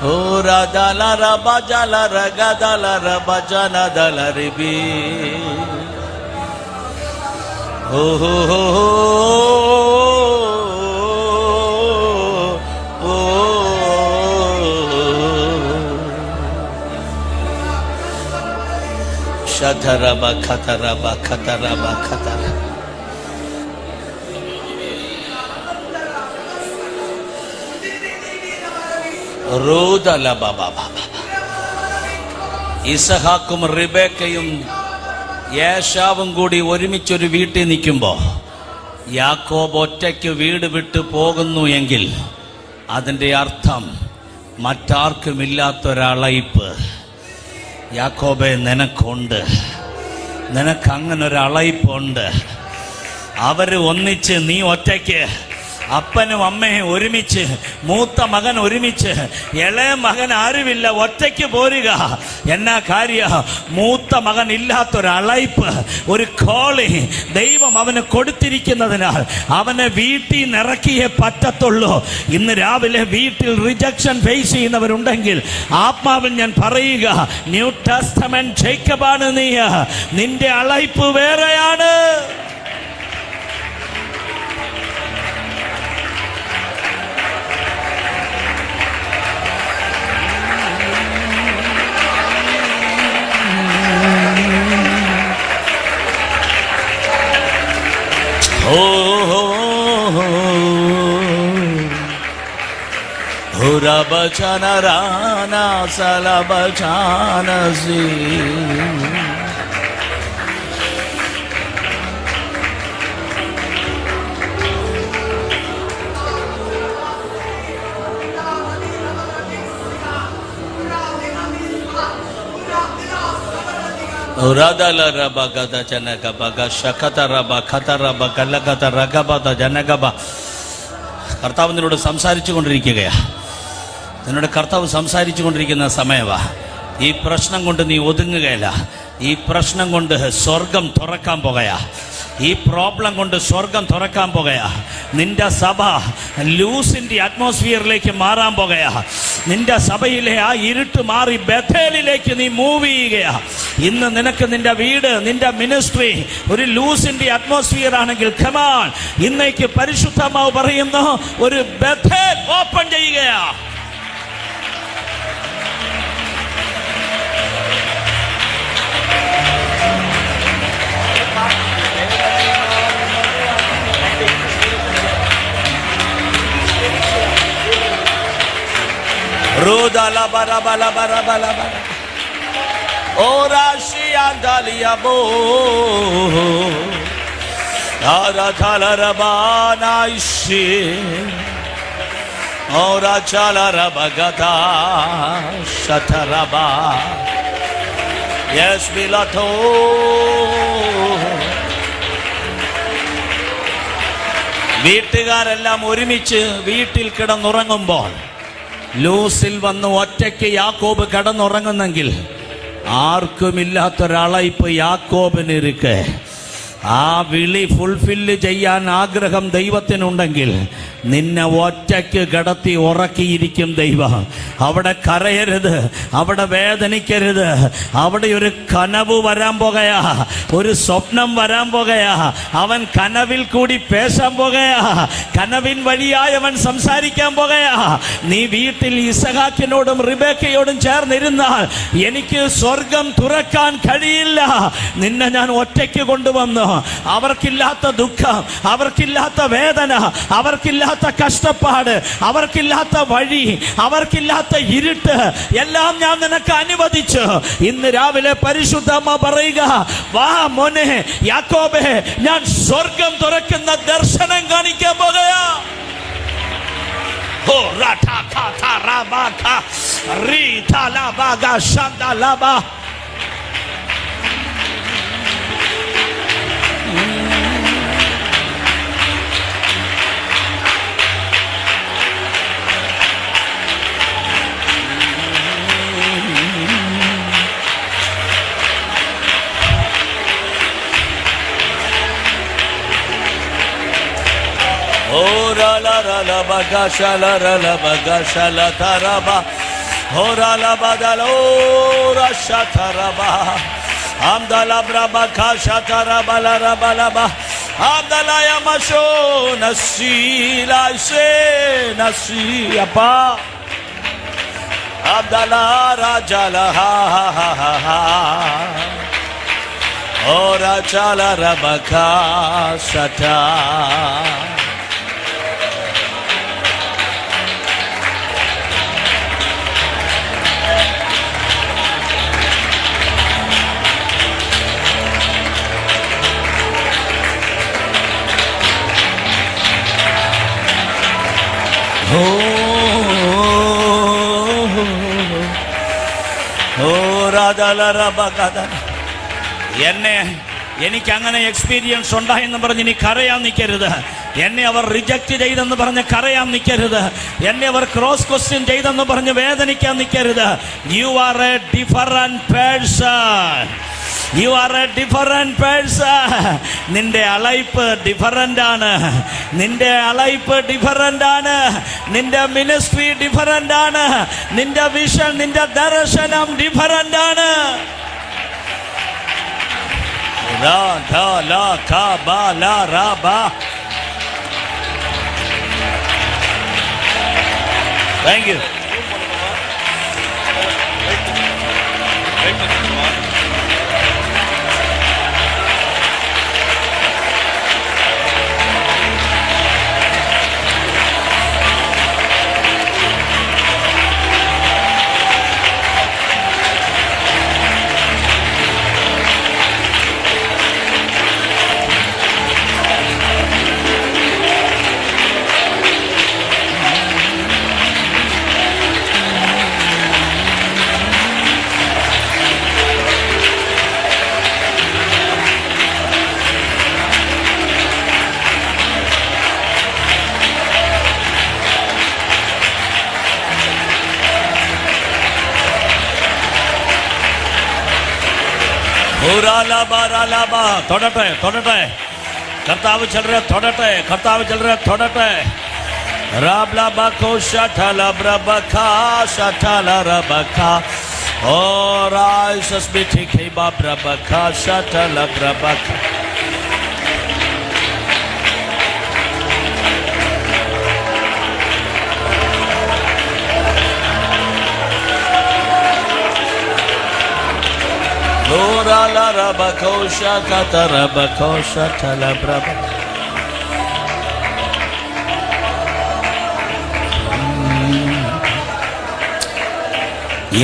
ഓ രാജാലരബജലരഗദലരബജനദലരിബി, ഓ ശതരബ ഖതരബ ഖതരബ ഖതര. ഇസഹാക്കും റിബേക്കയും യേശാവും കൂടി ഒരുമിച്ചൊരു വീട്ടിൽ നിൽക്കുമ്പോ യാക്കോബ് ഒറ്റയ്ക്ക് വീട് വിട്ട് പോകുന്നു എങ്കിൽ അതിൻ്റെ അർത്ഥം മറ്റാർക്കുമില്ലാത്തൊരളയിപ്പ് യാക്കോബെ നിനക്കുണ്ട്. നിനക്ക് അങ്ങനെ ഒരു അളയിപ്പുണ്ട്. അവര് ഒന്നിച്ച്, നീ ഒറ്റയ്ക്ക്. അപ്പനും അമ്മയും ഒരുമിച്ച്, മൂത്ത മകൻ ഒരുമിച്ച്, ഇളയ മകൻ ആരുമില്ല, ഒറ്റയ്ക്ക് പോരുക. എന്നാ കാര്യ? മൂത്ത മകൻ ഇല്ലാത്തൊരളയിപ്പ്, ഒരു കോളി ദൈവം അവന് കൊടുത്തിരിക്കുന്നതിനാൽ അവനെ വീട്ടിൽ നിറക്കിയേ പറ്റത്തുള്ളൂ. ഇന്ന് രാവിലെ വീട്ടിൽ റിജക്ഷൻ ഫേസ് ചെയ്യുന്നവരുണ്ടെങ്കിൽ ആത്മാവിൽ ഞാൻ പറയുക, ന്യൂ ടെസ്റ്റമെന്റ് ജേക്കബാണ് നീ. നിന്റെ അളയിപ്പ് വേറെയാണ്. Bachana Rana Sala Bachana Si Uradala Rabagada Janagabaga Shakata Rabba Kataraba Kalakata Ragabata Janagaba. കർത്താവ് നിന്നോട് സംസാരിച്ചു കൊണ്ടിരിക്കുകയാ. നിന്നോട് കർത്താവ് സംസാരിച്ചു കൊണ്ടിരിക്കുന്ന സമയവാ. ഈ പ്രശ്നം കൊണ്ട് നീ ഒതുങ്ങുകയല്ല. ഈ പ്രശ്നം കൊണ്ട് സ്വർഗം തുറക്കാൻ പോകുകയാ. ഈ പ്രോബ്ലം കൊണ്ട് സ്വർഗം തുറക്കാൻ പോകുകയാ. നിന്റെ സഭ ലൂസിന്റെ അറ്റ്മോസ്ഫിയറിലേക്ക് മാറാൻ പോകുകയാ. നിന്റെ സഭയിലെ ആ ഇരുട്ട് മാറി ബഥേലിലേക്ക് നീ മൂവ് ചെയ്യുകയാ. ഇന്ന് നിനക്ക് നിന്റെ വീട്, നിന്റെ മിനിസ്ട്രി ഒരു ലൂസിന്റെ അറ്റ്മോസ്ഫിയർ ആണെങ്കിൽ, ഖമാൻ, ഇന്നേക്ക് പരിശുദ്ധമാവ് പറയുന്നു, ഒരു ബഥേൽ ഓപ്പൺ ചെയ്യുകയാ. Rodala bara bara bara bara bara. Ora shiandalia bo. Ara thala rabana ishi. Ora chala rabagata shataraba. Yes bilato. വീട്ടുകാരെല്ലാം ഒരുമിച്ച് വീട്ടിൽ കിടന്നുറങ്ങുമ്പോൾ ലൂസിൽ വന്ന് ഒറ്റയ്ക്ക് യാക്കോബ് കിടന്നുറങ്ങുന്നെങ്കിൽ ആർക്കുമില്ലാത്തൊരളയിപ്പ് യാക്കോബിനിരിക്കെ ആ വിളി ഫുൾഫില്ല് ചെയ്യാൻ ആഗ്രഹം ദൈവത്തിനുണ്ടെങ്കിൽ നിന്നെ ഒറ്റയ്ക്ക് കിടത്തി ഉറക്കിയിരിക്കും ദൈവം. അവിടെ കരയരുത്, അവിടെ വേദനിക്കരുത്. അവിടെ ഒരു കനവ് വരാൻ പോകയാ, ഒരു സ്വപ്നം വരാൻ പോകയാ. അവൻ കനവിൽ കൂടി പേശാൻ പോകയാ, കനവിൻ വഴിയായി അവൻ സംസാരിക്കാൻ പോകയാ. നീ വീട്ടിൽ ഇസഹാക്കിനോടും റിബേക്കയോടും ചേർന്നിരുന്നാൽ എനിക്ക് സ്വർഗം തുറക്കാൻ കഴിയില്ല. നിന്നെ ഞാൻ ഒറ്റയ്ക്ക് കൊണ്ടുവന്നു. അവർക്കില്ലാത്ത ദുഃഖം, അവർക്കില്ലാത്ത വേദന, അവർക്കില്ലാത്ത കഷ്ടപ്പാട്, അവർക്കില്ലാത്ത വഴി, അവർക്കില്ലാത്ത ഇരുട്ട് എല്ലാം ഞാൻ നിനക്ക് അനുവദിച്ചു. ഇന്ന് രാവിലെ പരിശുദ്ധമ്മ പറയുക, വാ മോനെ യാക്കോബേ, ഞാൻ സ്വർഗം തുറക്കുന്ന ദർശനം കാണിക്കാൻ പോകുകയാ. Ora la la la bagasha la la bagasha la taraba. Ora la badalo ora shataraba. Amdala braba kasha taraba la rabalaba. Amdala yamasho nasila se nasiapa. Amdala rajala ha ha ha ha ha. Ora chala rabaka sata. എനിക്ക് അങ്ങനെ experience ഉണ്ടായെന്ന് പറഞ്ഞ് ഇനി കരയാൻ നിൽക്കരുത്. എന്നെ അവർ reject ചെയ്തെന്ന് പറഞ്ഞ് കരയാൻ നിൽക്കരുത്. എന്നെ അവർ ക്രോസ് ക്വസ്റ്റ്യൻ ചെയ്തെന്ന് പറഞ്ഞ് വേദനിക്കാൻ നിൽക്കരുത്. You are A different person. You are a different person. നിന്റെ അലൈപ്പ് ഡിഫറൻ്റ് ആണ്. നിന്റെ അലൈപ്പ് ഡിഫറൻ്റ് ആണ്. നിന്റെ മിനിസ്ട്രി ഡിഫറൻ്റ് ആണ്. നിന്റെ വിഷൻ, നിന്റെ ദർശനം ഡിഫറൻ്റ് ആണ്. Thank you. തൊടട്ടെ തൊടട്ടെ കർത്താവ് ചിലരെ തൊടട്ടെ, കർത്താവ് ചിലരെ തൊടട്ടെ. Ora la rabakosha katarabakosha talabraba.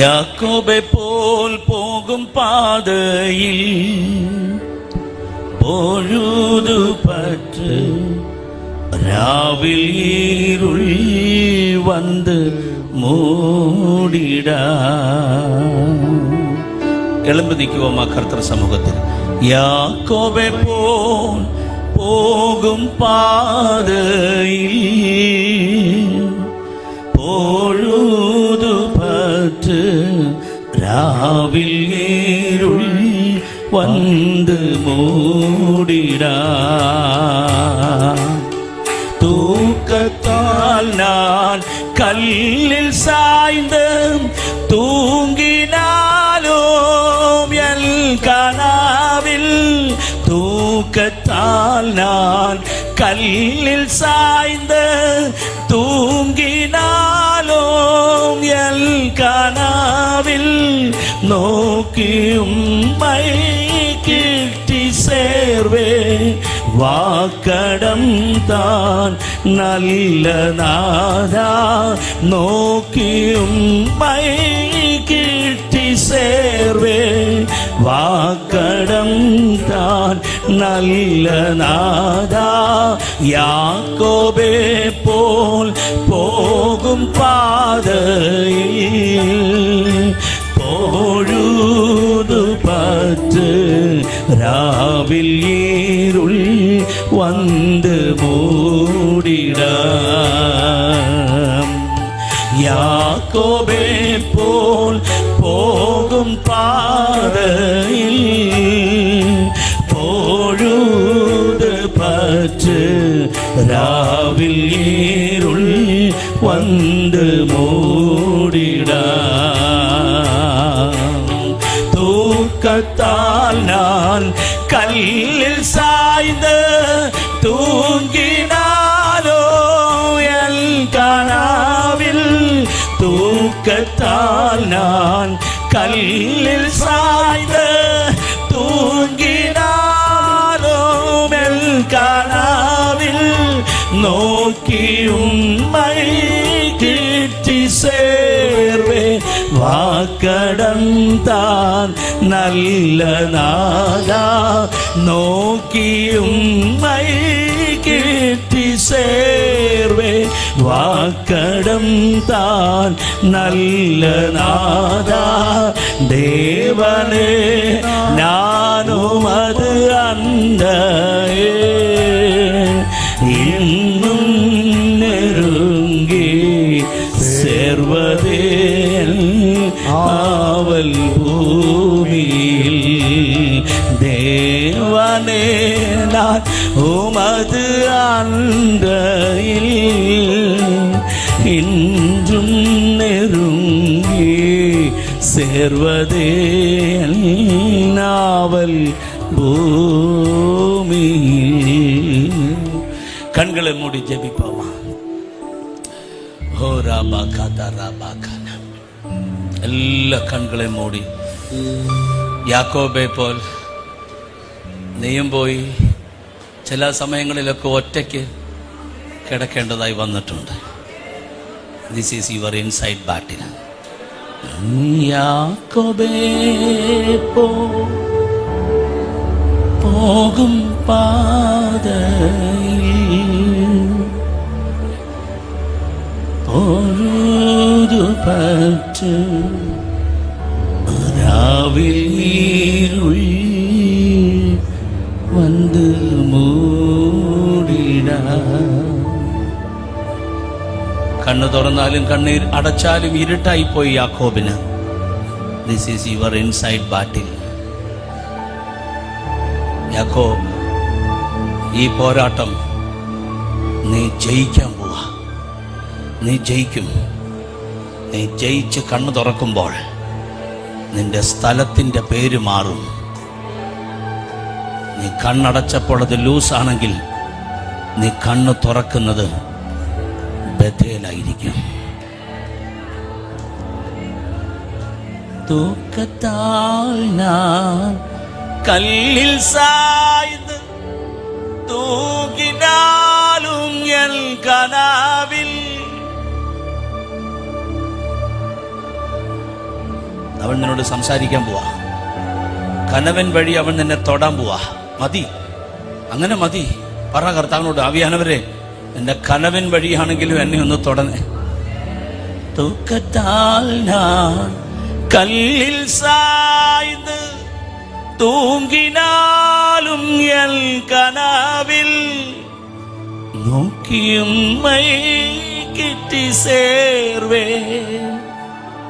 യാക്കോബെ പോൽ പോകും പാതയിൽ പൊഴുതുപറ്റ് രാവിൽ ഇരുൾ വന്ന് മൂടിട. എളുമ്പ് നിൽക്കുവമ്മ കർത്തൃ സമൂഹത്തിൽ. യാക്കോബെ പോൽ போகும் பாதையில் பொழுது பற்று ராவில் ஏருள் வந்து மூடிடா. தூக்கத்தால் நான் கல்லில் சாய்ந்து தூங்கினாலும் என் கனாவில், தூக்கத்தால் நான் கல்லில் சாய்ந்து தூங்கினாலும் என் கனாவில் நோக்கி உம்மை கிட்டி சேர்வே. வாக்கடம் தான் நல்ல நாதா, நோக்கி உம்மை கிட்டி சேர்வே. வாக்கடம் தான் நல்ல நாதா, யாக்கோபே போல் போகும் பாதையில் பொழுது பற்று ராவில் ஏருள் வந்து மூடிடா. யாக்கோபே போல் போகும் பாதையில் பொழுது பற்று ராவில் ஏருள் வந்து மூடிடா. தூக்கத்தால் நான் கல்லில் சாய்ந்து தூங்கினாலோ என் கனாவில், தூக்கத்தால் நான் கல்லில் சாய்ந்து தூங்கினாலோ என் கனாவில் நோக்கி உம்மை கிட்டி சேர்வே. வாக்கடம் தான் நல்ல நாதா, நோக்கி உம்மை கிட்டி சேர்வே. வாக்கடம் தான் நல்ல நாதா, தேவனே நானும் அது அண்டையே இன்னும் நெருங்கி சேர்வதே ஆவல் பூமியில். தேவனே நான் உமது அண்டையில் இன்றும் நெருங்கி சேர்வதே ஆவல் பூமியில். கண்களை மூடி ஜெபிப்போமா. ஓ ராபா காதா ராபா கானா. എല്ലാ കണ്ണുകളെ മൂടി യാക്കോബെ പോൽ നീയും പോയി ചില സമയങ്ങളിലൊക്കെ ഒറ്റയ്ക്ക് കിടക്കേണ്ടതായി വന്നിട്ടുണ്ട്. ദിസ് ഈസ് യുവർ ഇൻസൈഡ് ബാറ്റിൽ. യാക്കോബെ പോകും പാതയിൽ பொழுது பற்று ராவில் நீருள் வந்து മൂടിടാ. കണ്ണു തുറന്നാലും കണ്ണീർ അടച്ചാലും ഇരുട്ടായി പോയി യാക്കോബിന്. ദിസ് ഈസ് യുവർ ഇൻസൈഡ് ബാറ്റിൽ. യാക്കോബ്, ഈ പോരാട്ടം നീ ജയിക്കാൻ പോവാ. നീ ജയിക്കും. നീ ജയിച്ച് കണ്ണു തുറക്കുമ്പോൾ നിന്റെ സ്ഥലത്തിൻ്റെ പേര് മാറും. നീ കണ്ണടച്ചപ്പോൾ അത് ലൂസാണെങ്കിൽ നീ കണ്ണു തുറക്കുന്നത് ബഥേലായിരിക്കും. തൂക്കത്താൽ ഞാൻ കല്ലിൽ സായ്ന്ന് തൂകിനാലും എൻ കനാവിൽ. അവൻ നിന്നോട് സംസാരിക്കാൻ പോവാ. കനവൻ വഴി അവൻ നിന്നെ തൊടാൻ പോവാ. മതി, അങ്ങനെ മതി. പറ കർത്താവിനോട്, ആവിയാനവരെ എന്റെ കനവൻ വഴിയാണെങ്കിലും എന്നെ ഒന്ന് തൊടണേ. തൂക്കത്താൽ ഞാൻ കല്ലിൽ സായ്ന്ന് തൂങ്ങിനാലും എൻ കനാവിൽ നോക്കിയുമ്മൈ കിട്ടി സേർവേ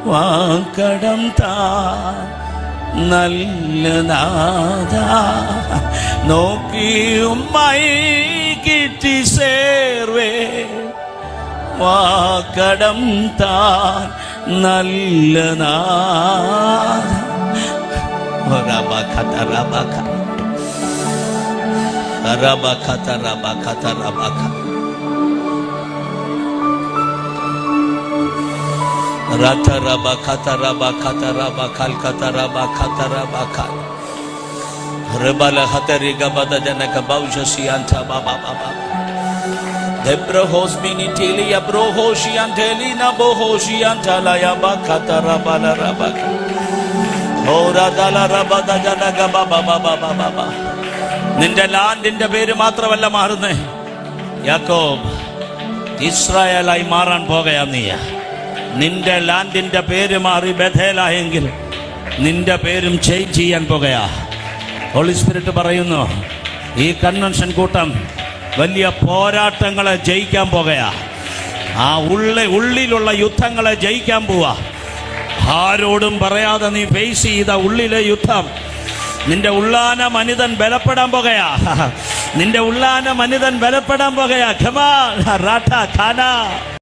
വാക്കടം താ നല്ല നാഥ. നോക്കിയുമ്മൈ കിട്ടി സേർവേ വാക്കടം താ നല്ല നാഥ. നിന്റെ ലാൻഡിന്റെ പേര് മാത്രമല്ല മാറുന്നേ, യാക്കോബ് ഇസ്രായേലായി മാറാൻ പോകയാ നീ. നിന്റെ ലാൻഡിന്റെ പേര് മാറി ബഥേലായെങ്കിൽ നിന്റെ പേരും ചേഞ്ച് ചെയ്യാൻ പോകയാ. ഹോളി സ്പിരിറ്റ് പറയുന്നു, ഈ കൺവെൻഷൻ കൂട്ടം വലിയ പോരാട്ടങ്ങളെ ജയിക്കാൻ പോകയാ. ആ ഉള്ളിലുള്ള യുദ്ധങ്ങളെ ജയിക്കാൻ പോവാ. ആരോടും പറയാതെ നീ ഫേസ് ചെയ്ത ഉള്ളിലെ യുദ്ധം, നിന്റെ ഉള്ളാന മനിതൻ ബലപ്പെടാൻ പോകയാ. നിന്റെ ഉള്ളാന മനിതൻ ബലപ്പെടാൻ പോകയാ. ഖമാ റാഠ ഖാന.